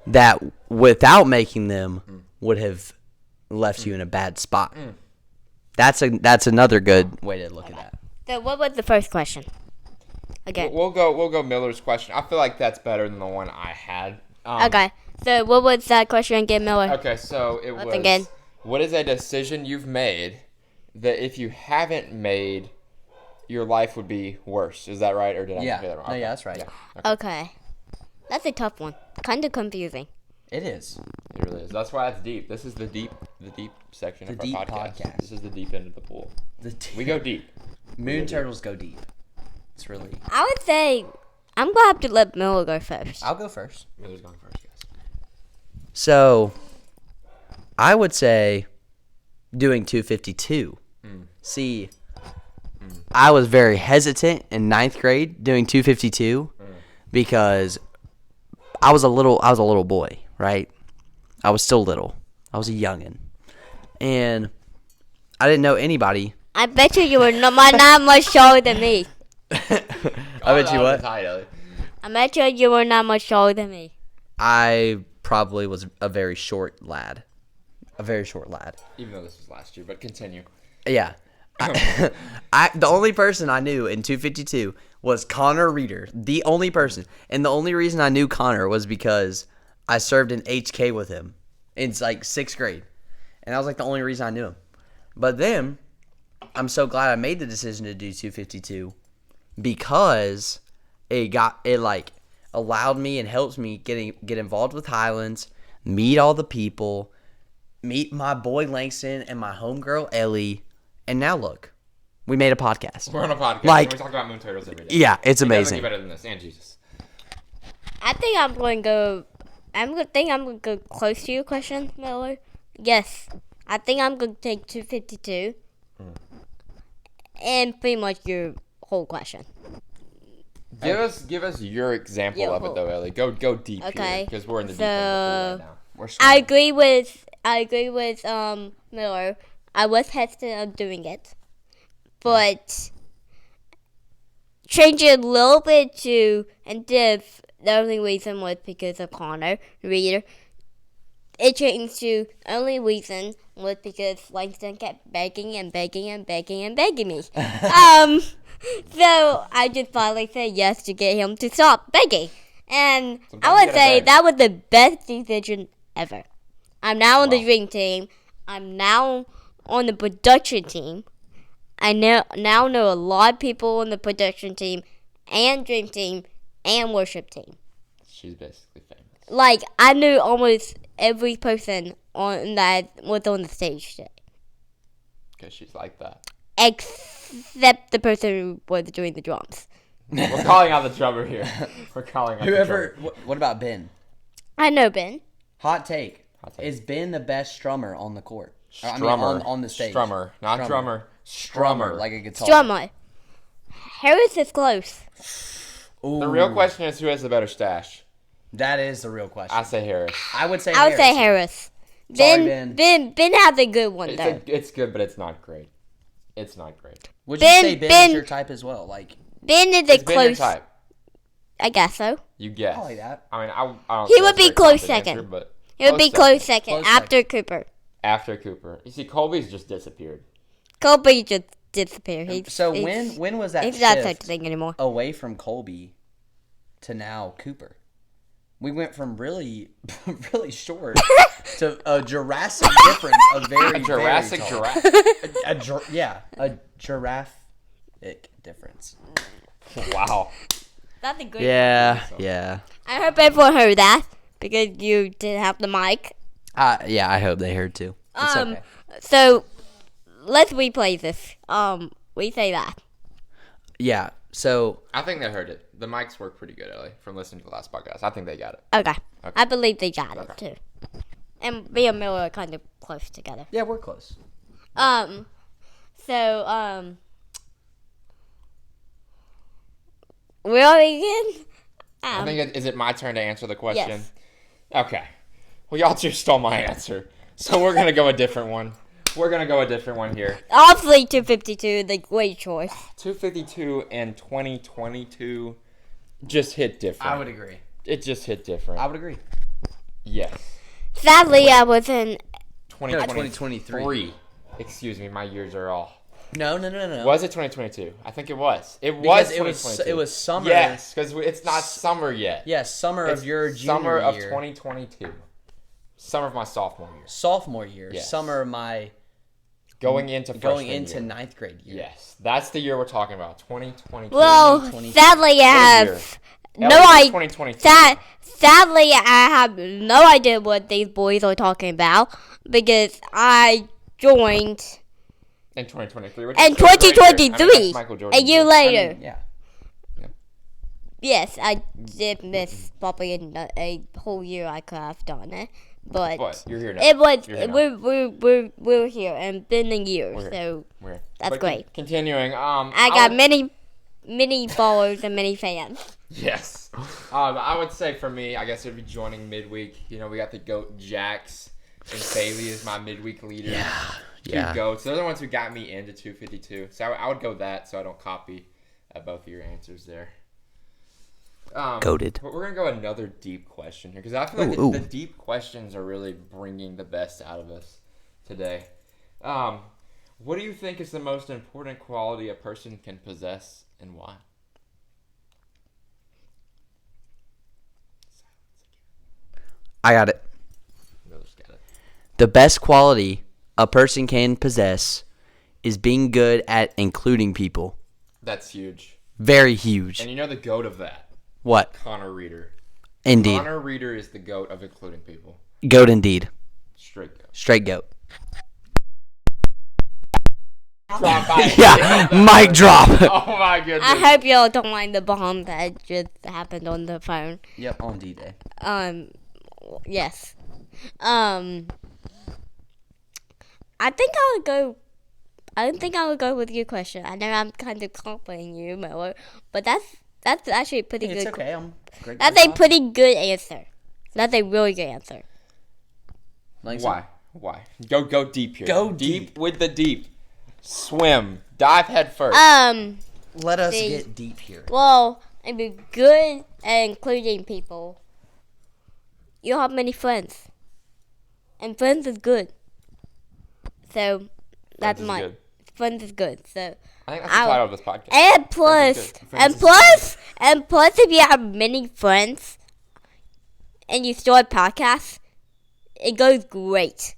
that without making them would have left you in a bad spot? That's another good way to look at that. So what was the first question? Again. We'll go Miller's question. I feel like that's better than the one I had. Okay. So what was that question again, Miller? Okay, so it was, again. What is a decision you've made that if you haven't made, your life would be worse? Is that right, or did I Yeah. say that wrong? No, yeah, that's right. Yeah. Okay. That's a tough one. Kind of confusing. It is. It really is. That's why it's deep. This is the deep section The of our deep podcast. podcast. This is the deep end of the pool. We go deep. Moon turtles go deep. It's really. I would say I'm gonna have to let Miller go first. I'll go first. Miller's going first, guys. So, I would say doing 252. See, I was very hesitant in 9th grade doing 252 because I was a little boy, right? I was still little. I was a youngin', and I didn't know anybody. I bet you were not much taller than me. I bet you what? I bet you were not much taller than me. I probably was a very short lad. Even though this was last year, but continue. Yeah. The only person I knew in 252 was Connor Reeder. The only person. And the only reason I knew Connor was because I served in HK with him in like 6th grade. And that was like the only reason I knew him. But then I'm so glad I made the decision to do 252 because it allowed me and helps me get involved with Highlands, meet all the people, meet my boy Langston and my homegirl Ellie, and now look, we made a podcast. We're on a podcast. Like, we talk about moon turtles every day. Yeah, it's It doesn't amazing. get better than this, and Jesus. I think I'm going to go. I'm going to go close to your question, Miller. Yes, I think I'm going to take 252, and pretty much your whole question. Give us your example of it though, Ellie. Go deep here, because we're in the deep end of the pool right now. I agree with Miller. I was hesitant of doing it, but change it a little bit to, and the only reason was because of Connor Reeder. It changed to the only reason was because Langston kept begging me. So I just finally said yes to get him to stop begging. And Sometimes I you would gotta say beg. that was the best decision ever. I'm now on the dream team. I'm now on the production team. I now know a lot of people on the production team and dream team and worship team. She's basically famous. Like, I knew almost every person on that was on the stage today. Because she's like that. Except the person who was doing the drums. We're calling out the drummer here. We're calling out the drummer. What about Ben? I know Ben. Hot take. Hot take. Is Ben the best strummer on the court? Strummer. On the stage. Strummer. Not Strummer. drummer. Strummer, like a guitar. Drummer. Harris is close. Ooh, The real question is who has the better stash. That is the real question. I say Harris. I would say I would say Harris. Sorry, Ben has a good one, though. It's good, but it's not great. It's not great. Would you say Ben is your type as well? Like, Ben is a It's been your close. type. I guess so. You guess. I like that. I mean, I don't He say would that's be a very close confident second. answer, but It would be close second Close after Cooper. After Cooper. You see, Colby's just disappeared. Colby just disappeared. When was that He's not such a shift thing anymore. away from Colby to now Cooper? We went from really, really short to a Jurassic difference. A Jurassic very tall. giraffe. A giraffic difference. Wow. That's a great Yeah, So- yeah. I hope everyone heard that because you didn't have the mic. Yeah, I hope they heard too. It's okay. So let's replay this. We say that. Yeah, so I think they heard it. The mics work pretty good, Ellie, from listening to the last podcast. I think they got it. Okay. Okay. I believe they got it too. And me and Miller are kind of close together. yeah, we're close. So where are we again? I think is it my turn to answer the question? Yes. Okay. Well, y'all two stole my answer, so we're gonna go a different one. We're gonna go a different one here. Obviously 252, the great choice. 252 and 2022 just hit different. I would agree. It just hit different. I would agree. Yes. Sadly, I was in 2023. Excuse me, my years are all. No. Was it 2022? I think it was. It Because was 2022. it was summer. Yes, because it's not summer yet. Yes, summer It's of your junior summer of year. 2022. Summer of my sophomore year. Sophomore year. Yes. Summer of my Going into freshman year. ninth grade year. Yes, that's the year we're talking about. 2022. Well, 2022. sadly, I What year? have Ellie, no it's idea. 2022. Sadly, I have no idea what these boys are talking about because I joined In 2023. which in is still a great year. I mean, 2023, that's Michael Jordan's a year year. later. Yeah. Yes, I did miss probably a whole year. I could have done it, but But you're here now. it was You're here now. we're here and been a year, We're here. so We're here. that's But great. Continuing. I got many followers and many fans. Yes. I would say for me, I guess it'd be joining midweek. You know, we got the GOAT Jax and Bailey is my midweek leader. Two Yeah. GOATs. They're the ones who got me into 252. So I would go that so I don't copy both of your answers there. Goated. But we're going to go another deep question here because I feel like Ooh. the deep questions are really bringing the best out of us today. What do you think is the most important quality a person can possess and why? I got it. Miller's got it. The best quality a person can possess is being good at including people. That's huge. Very huge. And you know the GOAT of that? What? Connor Reeder. Indeed. Connor Reeder is the GOAT of including people. Goat indeed. Straight GOAT. Straight goat. Drop by. Yeah. Mic drop. Oh my goodness. I hope y'all don't mind the bomb that just happened on the phone. Yep, on D-Day. Yes. I think I would go with your question. I know I'm kind of complimenting you, Miller, but that's actually a pretty It's good. okay. I'm great. That's a pretty good answer. That's a really good answer. Why? Why? Go deep here. Go deep with the deep. Swim. Dive head first. Let us See. get deep here. Well, I be good at including people. You have many friends, and friends is good. So that's is my good. friends is good. So I think that's the title of this podcast. and plus, if you have many friends, and you start podcasts, it goes great.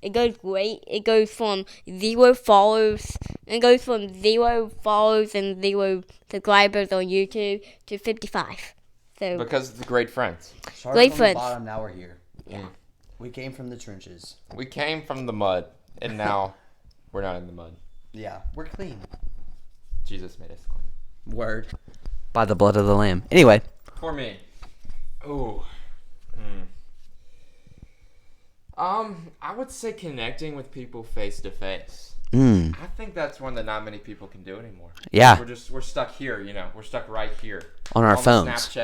It goes great. It goes from 0 followers. It goes from 0 followers and 0 subscribers on YouTube to 55. So Because it's great friends. Started Great from friends. the bottom, now we're here. Yeah. We came from the trenches. We came from the mud, and now we're not in the mud. Yeah, we're clean. Jesus made us clean. Word. By the blood of the lamb. Anyway. For me. Ooh. I would say connecting with people face to face. I think that's one that not many people can do anymore. Yeah. We're stuck here, you know. We're stuck right here. On our the phones.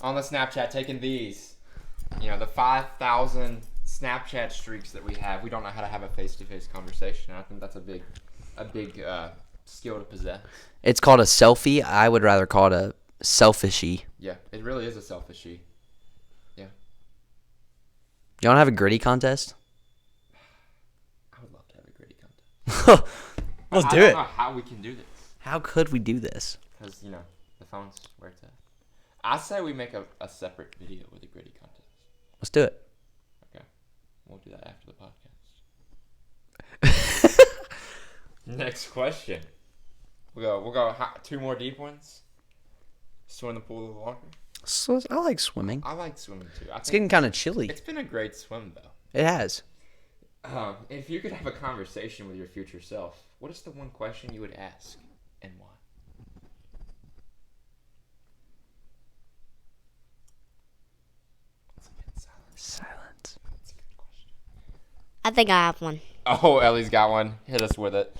On the Snapchat, taking these. You know, the 5,000 Snapchat streaks that we have. We don't know how to have a face-to-face conversation. I think that's a big skill to possess. It's called a selfie. I would rather call it a selfishy. Yeah, it really is a selfishy. Yeah. You want to have a gritty contest? I would love to have a gritty contest. Let's I do don't it. know how we can do this. How could we do this? Because, you know, the phone's where it's at. I say we make a separate video with a gritty contest. Let's do it. Okay. We'll do that after the podcast. Next question. We'll go 2 more deep ones. Swim in the pool of water. So I like swimming. I like swimming too. It's getting kind of chilly. It's been a great swim though. It has. If you could have a conversation with your future self, what is the one question you would ask and why? Silence. That's a good question. I think I have one. Oh, Ellie's got one. Hit us with it.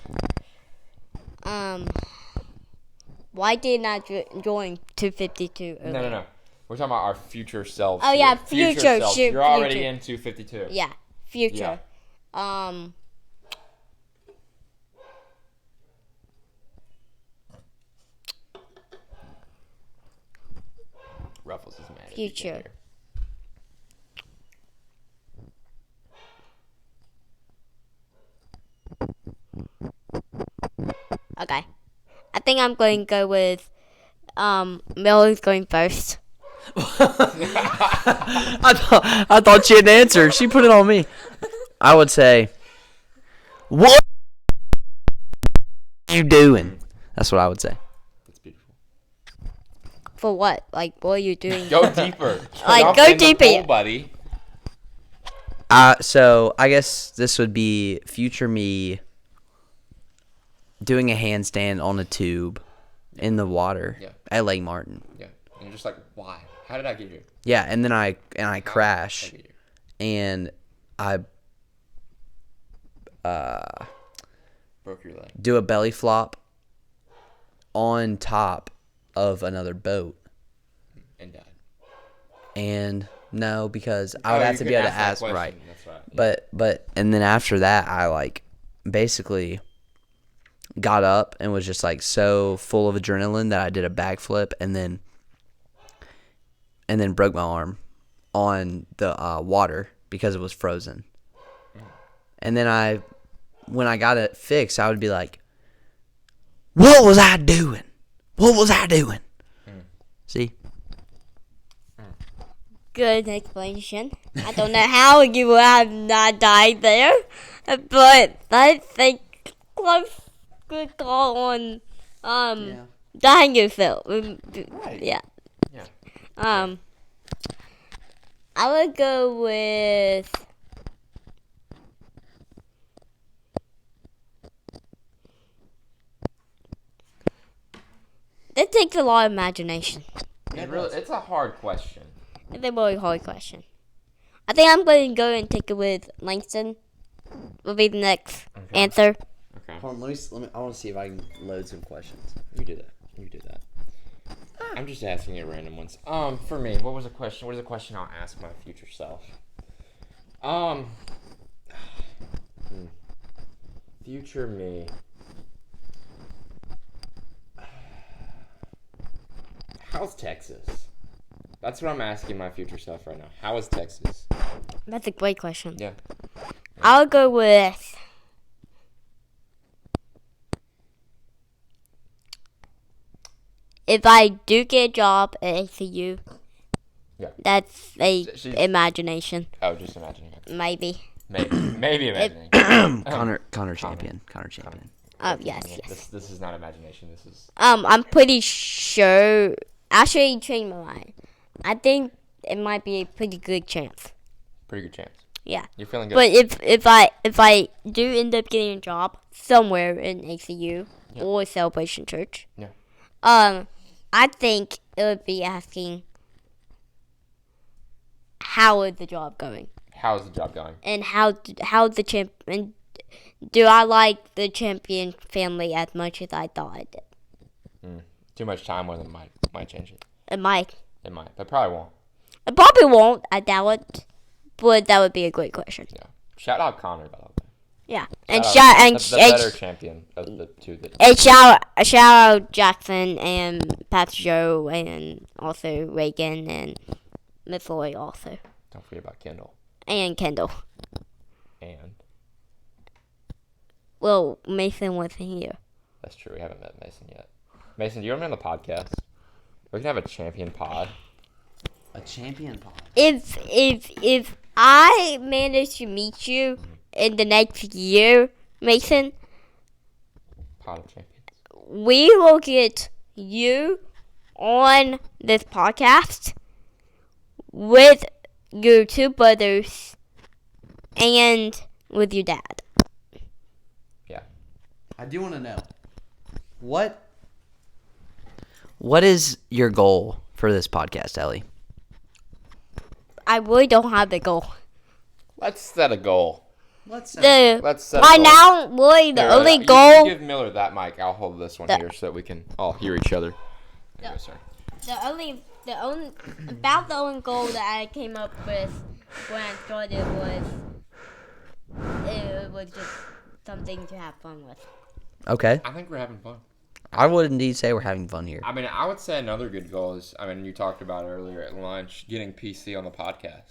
Why didn't I join 252 earlier? No. We're talking about our future selves. Oh, here. yeah, future, selves. shoot, You're already future. in 252. Yeah, future. Yeah. Ruffles is mad at you Future. here. Okay. I think I'm going to go with Millie's going first. I thought she had an answer. She put it on me. I would say, what are you doing? That's what I would say. That's beautiful. For what? Like, what are you doing? Go deeper. Like, Jump go in the deeper. pool, buddy. So I guess this would be future me doing a handstand on a tube in the water at Lake Martin. Yeah. And you're just like, why? How did I get here? Yeah, and then I How crash did I get here? and I Broke your leg. do a belly flop on top of another boat. And died. And no, because I would have to be able to ask that right. question. That's right. But and then after that I like basically got up and was just like so full of adrenaline that I did a backflip and then broke my arm on the water because it was frozen. And then when I got it fixed, I would be like, what was I doing? What was I doing? See? Good explanation. I don't know how you would have not died there, but I think good call on dying yourself. Right. Yeah. Yeah. I would go with that takes a lot of imagination. It's a hard question. It's a really hard question. I think I'm going to go and take it with Langston. Will be the next answer. Okay. Hold on, let me. I want to see if I can load some questions. You do that. I'm just asking you random ones. For me, what was the question? What is the question I'll ask my future self? Future me. How's Texas? That's what I'm asking my future self right now. How is Texas? That's a great question. Yeah. I'll go with if I do get a job at ACU. Yeah. That's a She's- imagination. Oh, just imagining it. Maybe. Maybe imagining. Connor Champion. Connor Champion. Oh yes. This is not imagination. This is I'm pretty sure. Actually, change my mind. I think it might be a pretty good chance. pretty good chance. Yeah. You're feeling good. But if I do end up getting a job somewhere in ACU or Celebration Church, I think it would be asking, how is the job going? How's the job going? And how the champion? Do I like the champion family as much as I thought I did? Too much time with them might change it. It might. It might, but probably won't. It probably won't. I doubt it. But that would be a great question. Yeah. Shout out Connor, by the way. Yeah. And the better champion of the two. And shout out Jackson and Pastor Joe and also Reagan and Miss Lori also. Don't forget about Kendall. And Kendall. And Well, Mason wasn't here. that's true. We haven't met Mason yet. Mason, do you want to be on the podcast? We can have a champion pod. A champion pod. If I manage to meet you in the next year, Mason, Pod of champions. we will get you on this podcast with your two brothers and with your dad. Yeah. I do want to know what is your goal for this podcast, Ellie? I really don't have the goal. Let's set a goal. Let's Let's set a right goal. now, really, the Here, only you goal. give Miller that mic. I'll hold this one here so that we can all hear each other. There you go, sir. The only goal that I came up with when I started was it was just something to have fun with. Okay. I think we're having fun. I would indeed say we're having fun here. I mean, I would say another good goal is, you talked about earlier at lunch, getting PC on the podcast.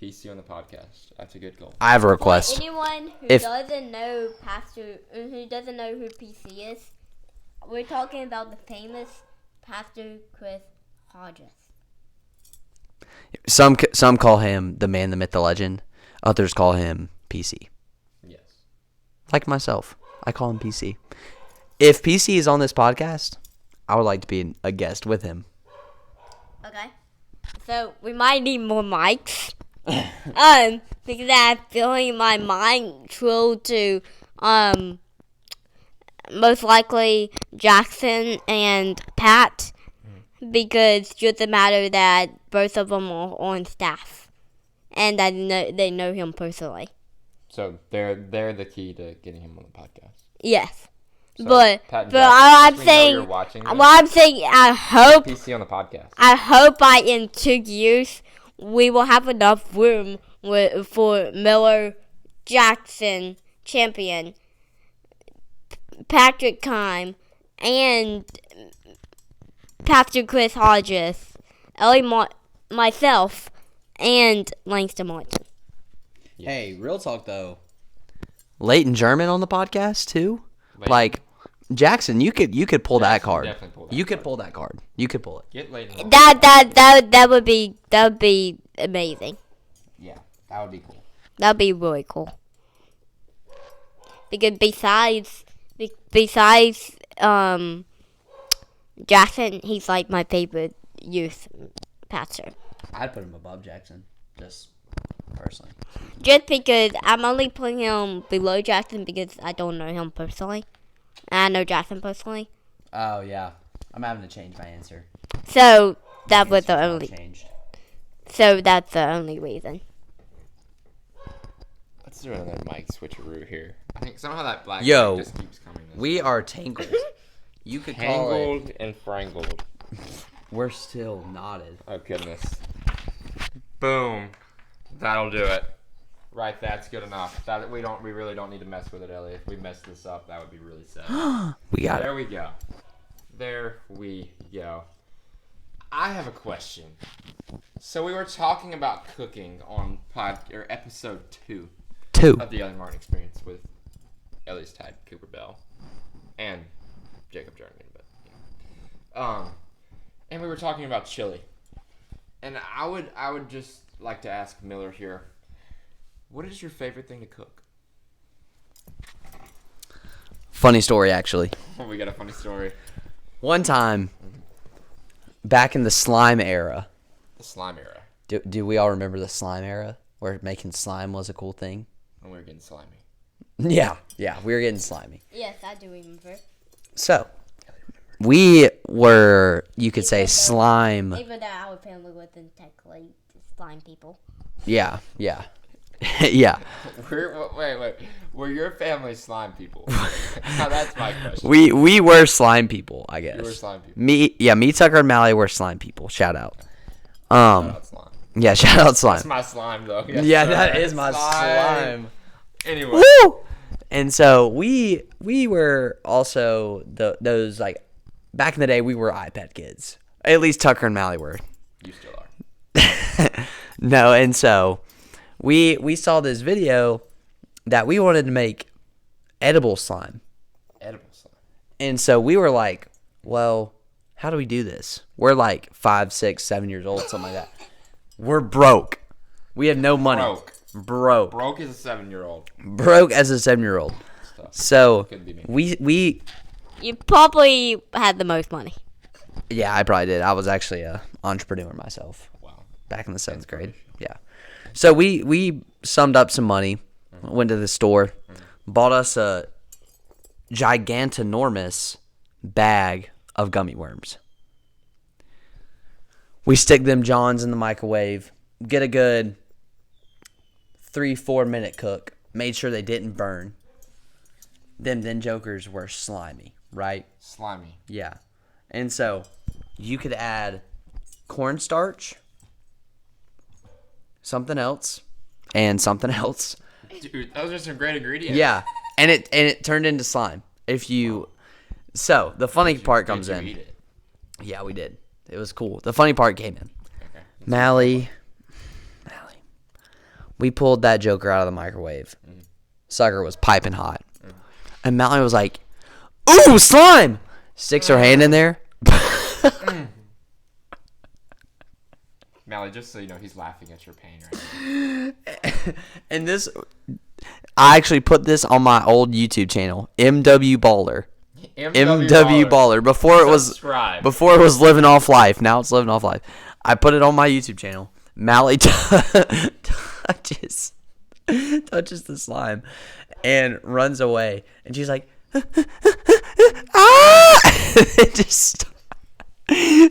PC on the podcast. That's a good goal. I have a request. For anyone who If- doesn't know who PC is, we're talking about the famous Pastor Chris Hodges. Some call him the man, the myth, the legend. Others call him PC. Yes. Like myself, I call him PC. If PC is on this podcast, I would like to be a guest with him. Okay. So we might need more mics. Because I'm feeling my mind trail to most likely Jackson and Pat, because just a matter that both of them are on staff, and they know him personally. So they're the key to getting him on the podcast. Yes. So, But Pat and I'm Jackson, since we know saying, you're watching this, what I'm saying, I hope PC on the podcast. by in 2 years we will have enough room for Miller, Jackson, Champion, Patrick Kime, and Pastor Chris Hodges, Ellie, myself, and Langston Martin. Hey, real talk though. Leighton German on the podcast too. Leighton. Like Jackson, you could pull that Jackson card. definitely pull that You could card. pull that card. You could pull it. Get Leighton. That would be amazing. Yeah, that would be cool. That'd be really cool. Because besides Jackson, he's like my favorite youth pastor. I'd put him above Jackson, just personally. Just because I'm only putting him below Jackson because I don't know him personally. And I know Jackson personally. Oh yeah, I'm having to change my answer. So that was the only. changed. So that's the only reason. Let's do another mic switcheroo here. I think somehow that black Yo, mic just keeps coming. We are tangled. You could call it. tangled and frangled. We're still knotted. Oh goodness. Boom. That'll do it. Right, that's good enough. That we really don't need to mess with it, Ellie. If we mess this up, that would be really sad. We got There it. we go. There we go. I have a question. So we were talking about cooking on episode 2 2. of the Ellie Martin Experience with Ellie's Tide, Cooper Bell, and Jacob Jernigan. But and we were talking about chili, and I would just like to ask Miller here, what is your favorite thing to cook? Funny story, actually. We got a funny story. One time, back in the slime era. The slime era, Do we all remember the slime era, where making slime was a cool thing? when we were getting slimy. Yeah, we were getting slimy. Yes, I do remember. So, we were, you could say, slime. Even though our family wasn't technically slime people. Yeah. yeah. Wait. Were your family slime people? Now that's my question. We were slime people, I guess. You were slime people. Me, Tucker, and Mally were slime people. Shout out. Shout out slime. Yeah, shout out slime. That's my slime, though. Yes, Yeah, sir. that is my slime. Anyway. Woo! And so we were also those, like, back in the day we were iPad kids. At least Tucker and Mally were. You still are. No, and so we saw this video that we wanted to make edible slime. Edible slime. And so we were like, well, how do we do this? We're like 5, 6, 7 years old, something like that. We're broke. We have no money. Broke. Broke as a 7-year-old. Broke as a 7-year-old. So Couldn't be me. we You probably had the most money. Yeah, I probably did. I was actually a entrepreneur myself Wow. back in the 7th grade. Inspirational. Yeah. So we summed up some money, went to the store, bought us a gigantinormous bag of gummy worms. We stick them Johns in the microwave, get a good 3-4 minute cook, made sure they didn't burn. Them then jokers were slimy, right? Slimy. Yeah. And so you could add cornstarch, something else, and something else. Dude, those are some great ingredients. Yeah. And it turned into slime. If you So the funny part comes Did you in. eat it? Yeah, we did. It was cool. The funny part came in. Okay. Mally. We pulled that joker out of the microwave. Sucker was piping hot. And Mally was like, "Ooh, slime!" Sticks her hand in there. Mally, just so you know, he's laughing at your pain right now. And this, I actually put this on my old YouTube channel, MW Baller. MW Baller. Before Subscribe. it was living off life. Now it's living off life. I put it on my YouTube channel. Mally touches the slime and runs away, and she's like, "Ah!"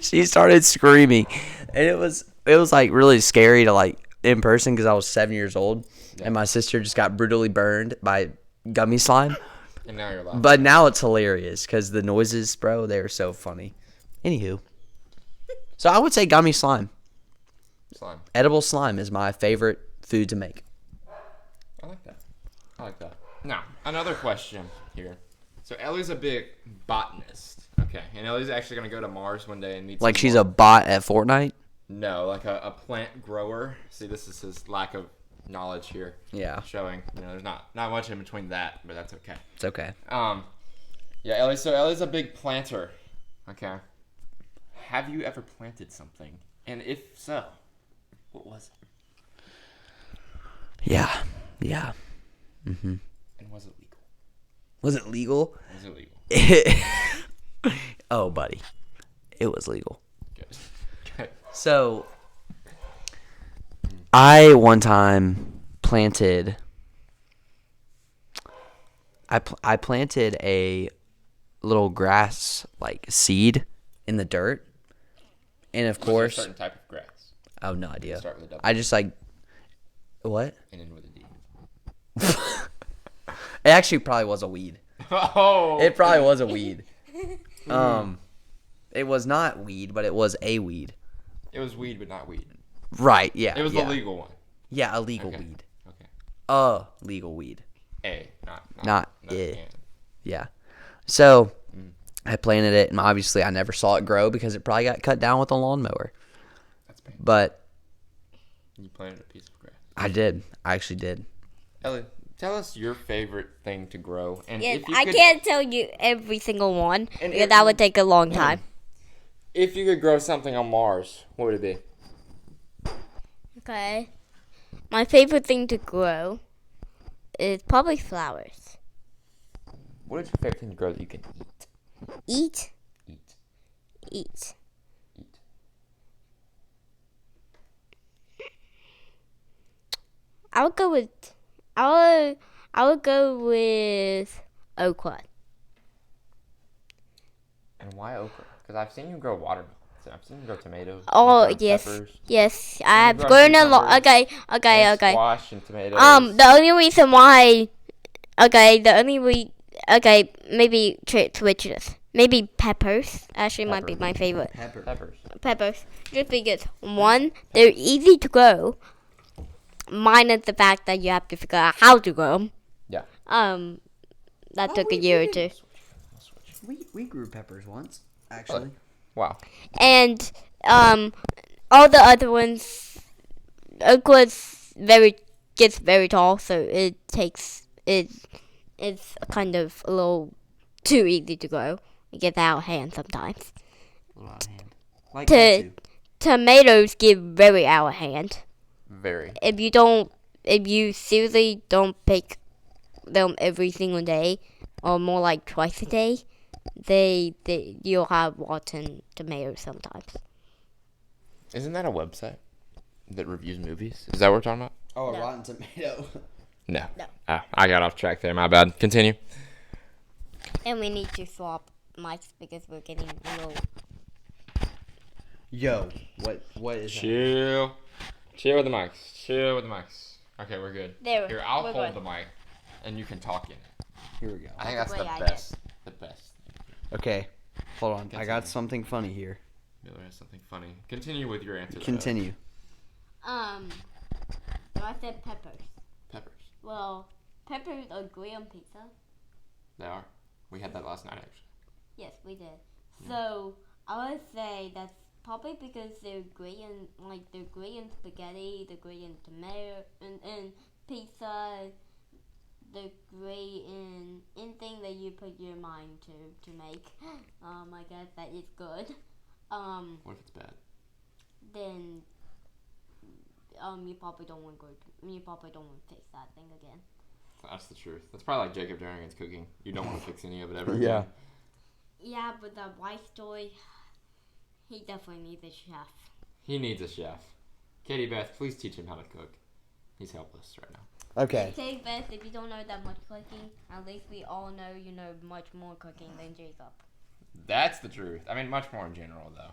She started screaming, and it was like really scary to like in person because I was 7 years old, and my sister just got brutally burned by gummy slime. And now you're laughing. But now it's hilarious because the noises, bro, they are so funny. Anywho, so I would say gummy slime. Slime. Edible slime is my favorite food to make. I like that. Now, another question here. So Ellie's a big botanist. Okay. And Ellie's actually going to go to Mars one day and meet Like some she's more- a bot at Fortnite? No, like a plant grower. See, this is his lack of knowledge here. Yeah, Showing, there's not much in between that, but that's okay. it's okay. Yeah, Ellie's a big planter. Okay. Have you ever planted something? And if so, what was it? Yeah. And was it legal? Was it legal? Was it legal? Oh, buddy. It was legal. Good. So, I one time planted. I planted a little grass like seed in the dirt, and of Was there a course, certain type of grass. I have no idea. Start with a W. I just like what? And then with a D. It actually probably was a weed. Oh. It probably was a weed. It was not weed, but it was a weed. It was weed, but not weed. Right? Yeah. It was yeah. the legal one. Yeah, a legal Okay. weed. Okay. A legal weed. Not eh. and. Yeah. So I planted it, and obviously I never saw it grow because it probably got cut down with a lawnmower. That's painful. But You planted a piece of grass. I did. I actually did. Ellie, tell us your favorite thing to grow. And Yes, if you I could, can't tell you every single one And because if- that would take a long time. If you could grow something on Mars, what would it be? Okay. My favorite thing to grow is probably flowers. What is your favorite thing to grow that you can eat? Eat. Eat. Eat. I would go with okra. And why okra? Because I've seen you grow watermelons. And I've seen you grow tomatoes. Oh you've grown yes, peppers, yes. I have grow grown a lot. cucumbers, Okay. and Squash and tomatoes. The only reason why, maybe switch this. Maybe peppers actually might be my favorite. Peppers. Peppers, just because one, they're easy to grow, minus the fact that you have to figure out how to grow them. Yeah. That took a year or two. We grew peppers once, actually. Wow. And all the other ones, okla's gets very tall, so it's kind of a little too easy to grow. It gets out of hand sometimes. A little out of hand. Like To- Tomatoes get very out of hand. Very. If you seriously don't pick them every single day, or more like twice a day, you'll have rotten tomatoes sometimes. Isn't that a website that reviews movies? Is that what we're talking about? Oh, a No. Rotten Tomato. No. No. Oh, I got off track there. My bad. Continue. And we need to swap mics because we're getting a little. Yo, what is that? Chill. Chill with the mics. Chill with the mics. Okay, we're good. There. Here, I'll we're hold good. the mic, and you can talk in it. Here we go. I think that's Great the idea. best. The best. Okay, hold on. I Continue. got something funny here. Miller has something funny. Continue with your answer. Continue. So I said peppers. Peppers. Well, peppers are great on pizza. They are. We had that last night, actually. Yes, we did. So I would say that's probably because they're great in they're great in spaghetti, they're great in tomato and pizza. They're great in anything that you put your mind to make. I guess that is good. What if it's bad? Then you probably don't want to fix that thing again. That's the truth. That's probably like Jacob Durrington's cooking. You don't want to fix any of it ever Yeah. again. Yeah, but the white story, he definitely needs a chef. He needs a chef. Katie Beth, please teach him how to cook. He's helpless right now. Okay. Say Beth, if you don't know that much cooking, at least we all know you know much more cooking than Jacob. That's the truth. I mean, much more in general, though.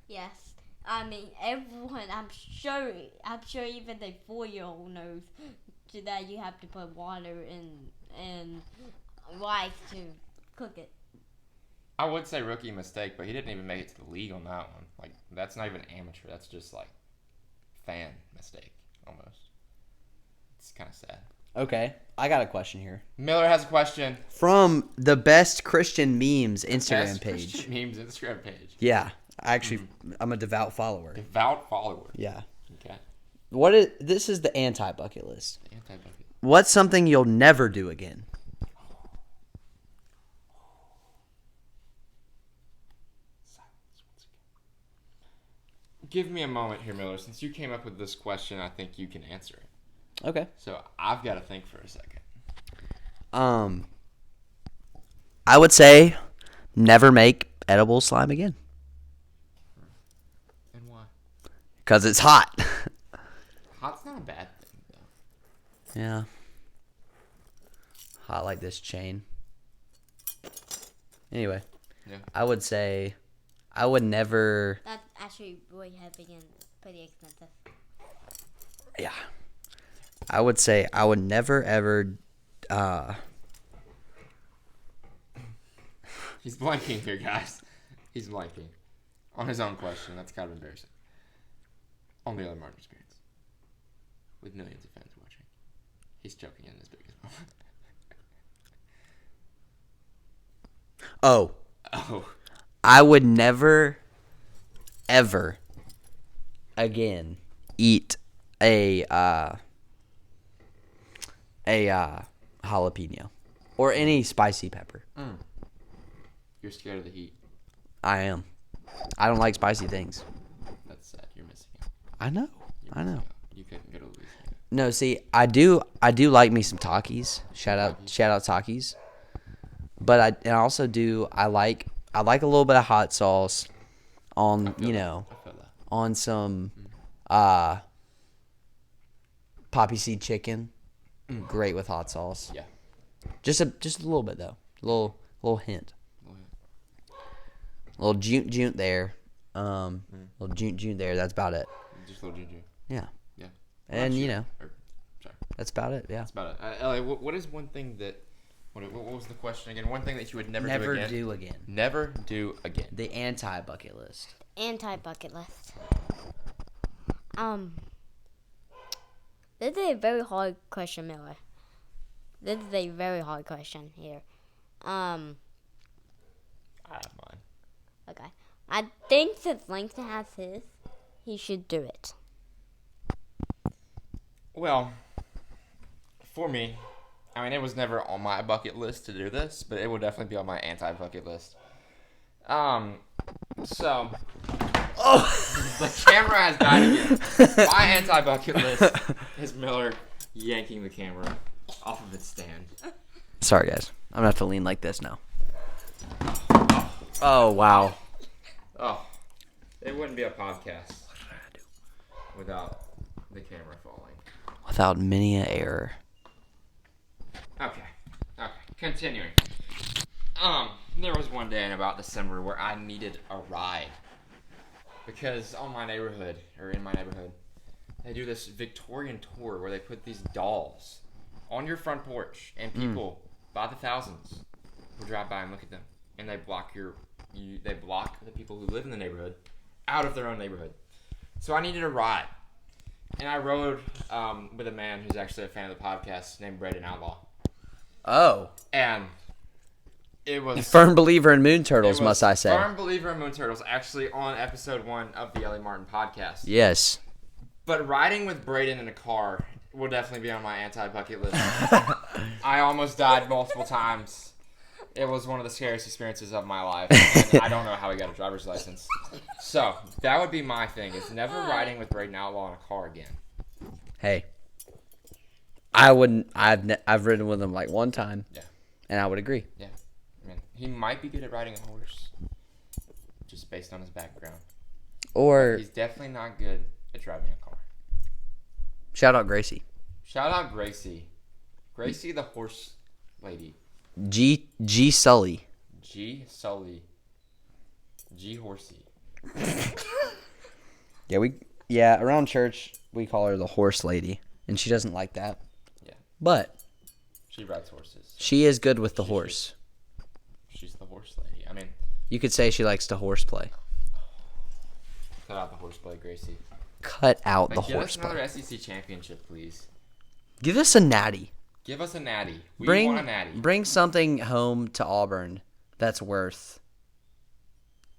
Yes. I mean, everyone, I'm sure even a 4-year-old knows that you have to put water in rice to cook it. I would say rookie mistake, but he didn't even make it to the league on that one. Like, that's not even amateur. That's just, like, fan mistake, almost. It's kind of sad. Okay, I got a question here. Miller has a question. From the Best Christian Memes Instagram Best page. Christian Memes Instagram page. Yeah, I'm a devout follower. Devout follower. Yeah. Okay. This is the anti-bucket list. Anti-bucket. What's something you'll never do again? Silence once again. Give me a moment here, Miller. Since you came up with this question, I think you can answer it. Okay. So I've got to think for a second. I would say never make edible slime again. And why? Because it's hot. Hot's not a bad thing, though. Yeah. Hot like this chain. Anyway. Yeah. I would say I would never. That's actually really heavy and pretty expensive. Yeah. I would say I would never ever. He's blanking here, guys. He's blanking. On his own question. That's kind of embarrassing. On the other Martin experience. With millions of fans watching. He's choking in his biggest moment. Oh. Oh. I would never, ever, again, eat a jalapeno or any spicy pepper. You're scared of the heat. I am. I don't like spicy things. That's sad. You're missing out. I know. You're I know. missing out. You couldn't go to Louisiana. No, see, I do like me some Takis. Shout out Takis. But I also do. I like a little bit of hot sauce on I feel that. on some poppy seed chicken. Great with hot sauce. Yeah. Just a little bit though. A little hint. A little junt there. Little junt there. That's about it. Just a little ginger. Yeah. Yeah. And Sorry. that's about it. Yeah. That's about it. Ellie, what is one thing that... What was the question again? One thing that you would never do again. Never do again. The anti-bucket list. Anti-bucket list. This is a very hard question, Miller. This is a very hard question here. I have mine. Okay. I think since Langston has his, he should do it. Well, for me, I mean, it was never on my bucket list to do this, but it will definitely be on my anti-bucket list. So... Oh! The camera has died again. My anti-bucket list is Miller yanking the camera off of its stand. Sorry, guys. I'm going to have to lean like this now. Oh, wow. Oh, it wouldn't be a podcast without the camera falling. Without many an error. Okay, continuing. There was one day in about December where I needed a ride. Because in my neighborhood, they do this Victorian tour where they put these dolls on your front porch, and people by the thousands will drive by and look at them, and they block the people who live in the neighborhood out of their own neighborhood. So I needed a ride, and I rode with a man who's actually a fan of the podcast named Braden Outlaw, Oh. and it was Firm believer in moon turtles, must I say. Firm believer in moon turtles, actually on episode 1 of the Ellie Martin podcast. Yes. But riding with Braden in a car will definitely be on my anti-bucket list. I almost died multiple times. It was one of the scariest experiences of my life. And I don't know how he got a driver's license. So, that would be my thing, is never riding with Braden Outlaw in a car again. Hey. I wouldn't. I've ridden with him like one time. Yeah. And I would agree. Yeah. I mean, he might be good at riding a horse. Just based on his background. Or He's definitely not good at driving a car. shout out Gracie. Shout out Gracie. Gracie the horse lady. G Sully. G Sully. G Horsey. Yeah, around church we call her the horse lady, and she doesn't like that. Yeah. But She rides horses. she is good with the horse. She's the horse lady. I mean, You could say she likes to horseplay. cut out the horseplay, Gracie. Cut out the Give us horseplay. another SEC championship, please. Give us a natty. Give us a natty. We Bring want a natty. bring something home to Auburn that's worth,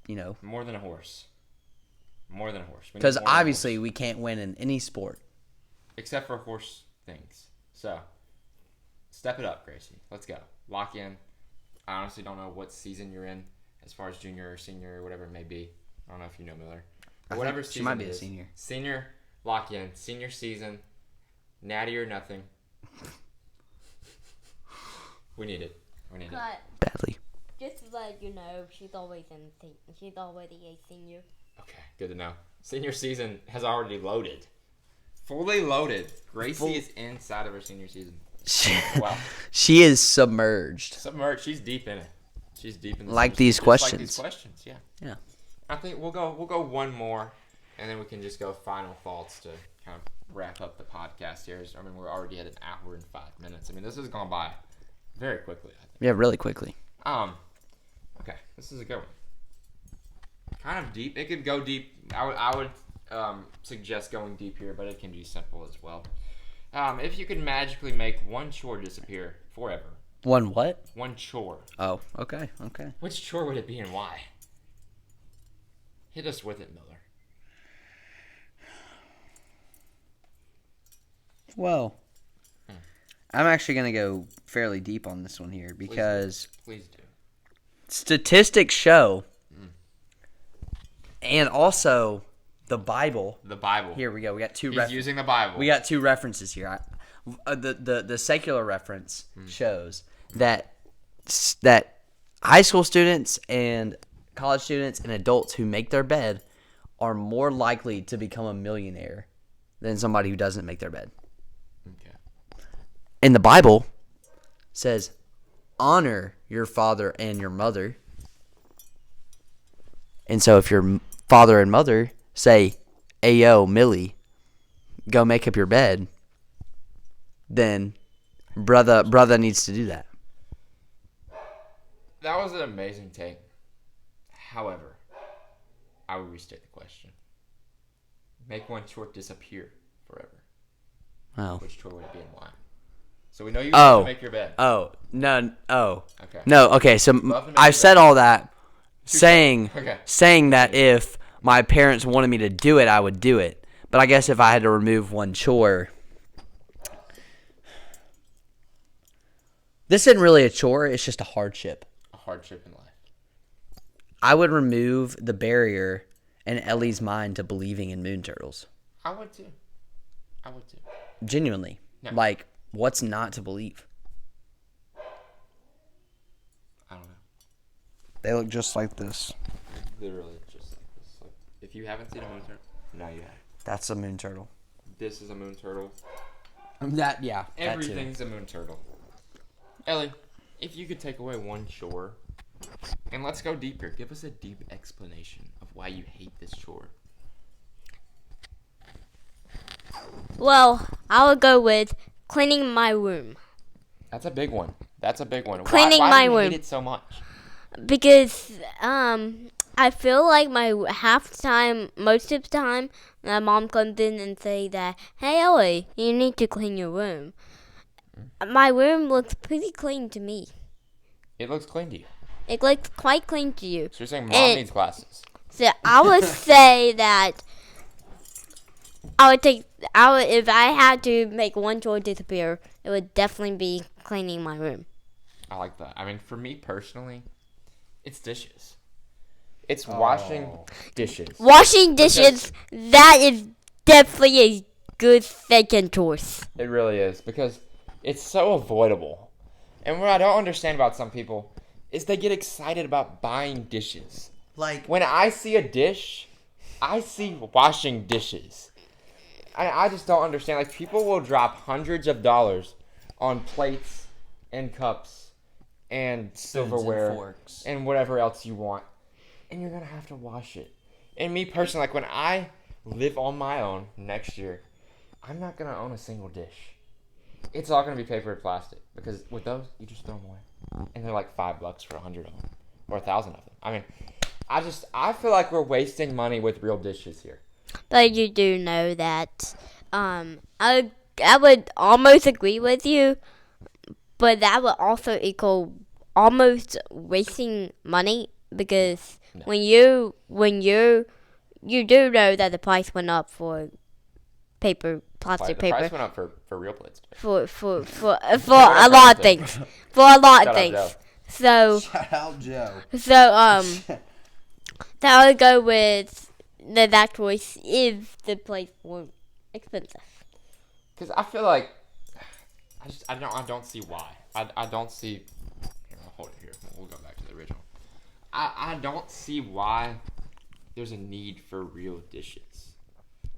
More than a horse. More than a horse. We need because more than a obviously horse. we can't win in any sport. Except for horse things. So, step it up, Gracie. Let's go. Lock in. I honestly don't know what season you're in, as far as junior or senior or whatever it may be. I don't know if you know Miller. But whatever she season might be it a is. senior. Senior, lock in. Senior season, natty or nothing. We need it. We need it. But Badly. just to let you know, she's always a senior. Okay, good to know. Senior season has already loaded. Fully loaded. Gracie is inside of her senior season. Wow. She is submerged. Submerged. She's deep in it. She's deep in the Like senior these season. Just like questions. these questions, yeah. Yeah. I think we'll go one more, and then we can just go final thoughts to kind of wrap up the podcast here. I mean, we're already at an hour and 5 minutes. I mean, this has gone by very quickly, I think. Yeah, really quickly. Okay, this is a good one. Kind of deep. It could go deep. I would suggest going deep here, but it can be simple as well. If you could magically make one chore disappear forever. One what? One chore. Oh, okay. Which chore would it be and why? Hit us with it, Miller. Well, I'm actually going to go fairly deep on this one here because Please do. statistics show, and also the Bible. The Bible. Here we go. We got two. He's using the Bible. We got two references here. The secular reference shows that high school students and college students and adults who make their bed are more likely to become a millionaire than somebody who doesn't make their bed. Okay. And the Bible says, honor your father and your mother. And so if your father and mother say, "Ayo, Millie, go make up your bed," then brother needs to do that. That was an amazing take. However, I would restate the question. Make one chore disappear forever. Oh. Which chore would it be and why? So we know you Oh. love to make your bed. Oh, no. Oh. Okay. No, okay. So Love to make I your said bed. all that saying Okay. saying that if my parents wanted me to do it, I would do it. But I guess if I had to remove one chore, this isn't really a chore, it's just a hardship. A hardship in life. I would remove the barrier in Ellie's mind to believing in moon turtles. I would too. Genuinely. Yeah. Like, what's not to believe? I don't know. They look just like this. Literally just like this. Like, if you haven't seen a moon turtle, now you have. That's a moon turtle. This is a moon turtle. That too. Everything's a moon turtle. Ellie, if you could take away one chore, and let's go deeper. Give us a deep explanation of why you hate this chore. Well, I would go with cleaning my room. That's a big one. Cleaning why my do you room. hate it so much? Because I feel like most of the time, my mom comes in and say that, "Hey Ellie, you need to clean your room." My room looks pretty clean to me. It looks clean to you. It looks quite clean to you. So you're saying mom needs glasses? So I would say that if I had to make one chore disappear, it would definitely be cleaning my room. I like that. I mean, for me personally, it's dishes. It's washing dishes. Washing dishes, that is definitely a good second choice. It really is, because it's so avoidable. And what I don't understand about some people is they get excited about buying dishes. Like, When I see a dish, I see washing dishes. I just don't understand. Like, people will drop hundreds of dollars on plates and cups and silverware forks. and whatever else you want, and you're gonna have to wash it. And me personally, like, when I live on my own next year, I'm not gonna own a single dish. It's all gonna be paper and plastic, because with those you just throw them away, and they're like $5 for 100 of them or 1,000 of them. I mean, I feel like we're wasting money with real dishes here. But you do know that I would almost agree with you, but that would also equal almost wasting money, because when you do know that the price went up for plastic The paper price went up for real plates. for a lot of things. For a lot of Shout out things. Joe. So Shout out Joe. that would go with that choice if the plates weren't expensive. Because I feel like I don't see why. I don't see. Here, I'll hold it here. We'll go back to the original. I don't see why there's a need for real dishes.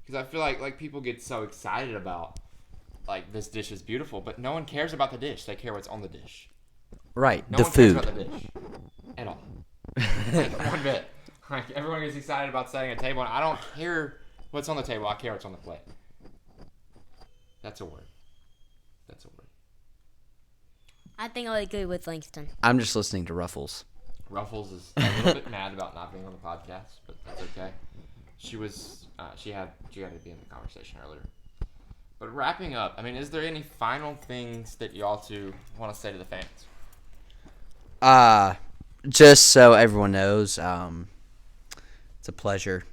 Because I feel like people get so excited about, like, this dish is beautiful, but no one cares about the dish. They care what's on the dish. Right, No the one food. cares about the dish at all. Like, one bit. Like, everyone gets excited about setting a table, and I don't care what's on the table. I care what's on the plate. That's a word. I think I agree with Langston. I'm just listening to Ruffles. Ruffles is a little bit mad about not being on the podcast, but that's okay. She had to be in the conversation earlier. But wrapping up, I mean, is there any final things that y'all two want to say to the fans? Just so everyone knows, it's a pleasure.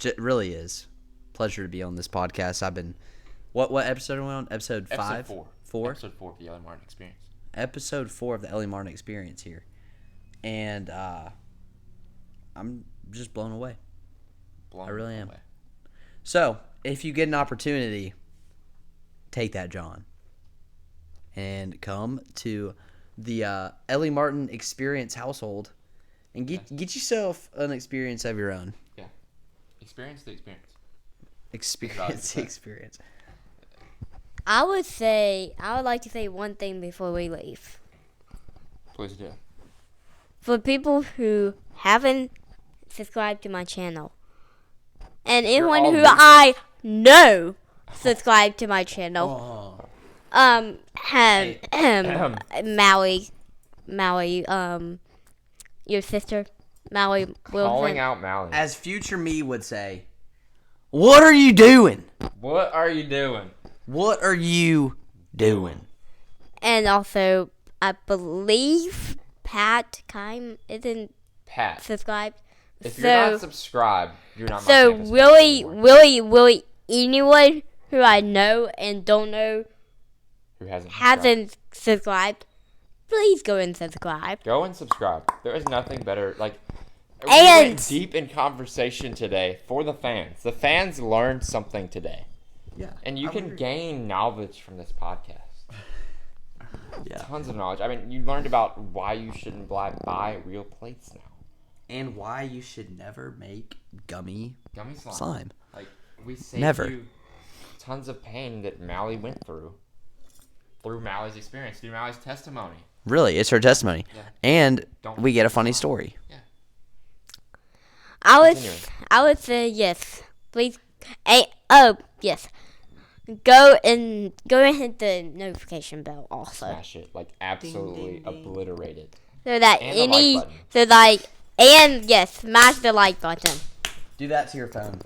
It really is. Pleasure to be on this podcast. I've been, what episode are we on? Episode 5? Episode 4. Episode 4 of the Ellie Martin Experience. Episode 4 of the Ellie Martin Experience here. And I'm just blown away. I really am. So, if you get an opportunity, take that, John. And come to the Ellie Martin Experience household and get yourself an experience of your own. Yeah. Experience the experience. Experience the experience. I would like to say one thing before we leave. Please do. For people who haven't subscribed to my channel, and anyone all who losers. I know subscribed to my channel, Maui, your sister, Maui Wilson. Calling out Mally. As future me would say, what are you doing? What are you doing? What are you doing? And also, I believe Pat Kime isn't Pat. subscribed. If you're not subscribed, you're not my So campus really, anymore. really, anyone who I know and don't know Who hasn't subscribed, please go and subscribe. Go and subscribe. There is nothing better. Like, we And- went deep in conversation today for the fans. The fans learned something today. Yeah. And you can gain knowledge from this podcast. Yeah. tons of knowledge. I mean, you learned about why you shouldn't buy real plates now. And why you should never make gummy Slime. slime. Like, we saved Never. you tons of pain that Mally went through Mally's experience, through Mally's testimony. Really, it's her testimony. Yeah. And Don't we get a forget funny slime. story. Yeah. I would say yes. Please. Yes. Go and hit the notification bell also. Smash it. Like, absolutely Ding, ding, ding. obliterate it. So that And the like button. and yes, smash the like button. Do that to your phone.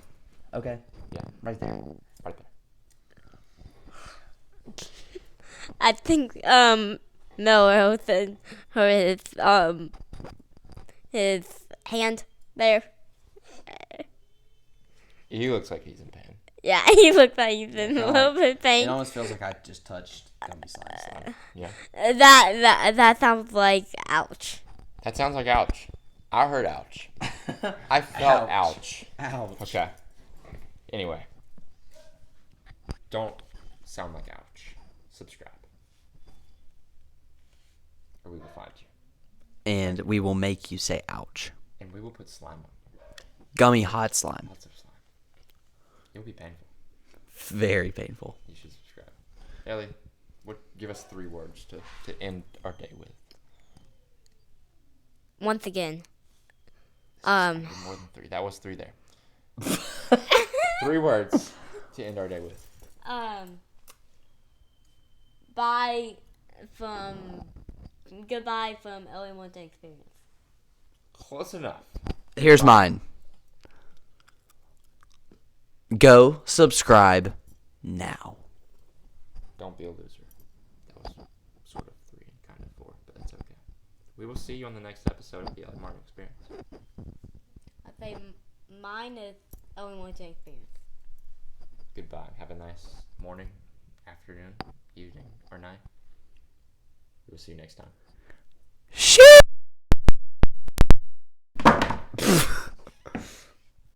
Okay. Yeah. Right there. Right there. I think Miller said his hand there. He looks like he's in pain. Yeah, he looks like he's in a little bit of It pain. almost feels like I just touched gummy slime. Yeah. That sounds like ouch. That sounds like ouch. I heard ouch. I felt ouch. Ouch. Okay. Anyway. Don't sound like ouch. Subscribe. Or we will find you. And we will make you say ouch. And we will put slime on you. Gummy hot slime. Lots of slime. It'll be painful. Very painful. You should subscribe. Ellie, give us 3 words to end our day with. Once again. More than 3. That was 3 there. 3 words to end our day with. Goodbye from Ellie One Day Experience. Close enough. Here's mine. Go subscribe now. Don't be a loser. That was sort of 3 and kind of 4, but that's okay. We will see you on the next episode of the Ellie Martin Experience. I say mine is Ellie One Day Experience. Goodbye. Have a nice morning, afternoon, evening, or night. We'll see you next time. Shit.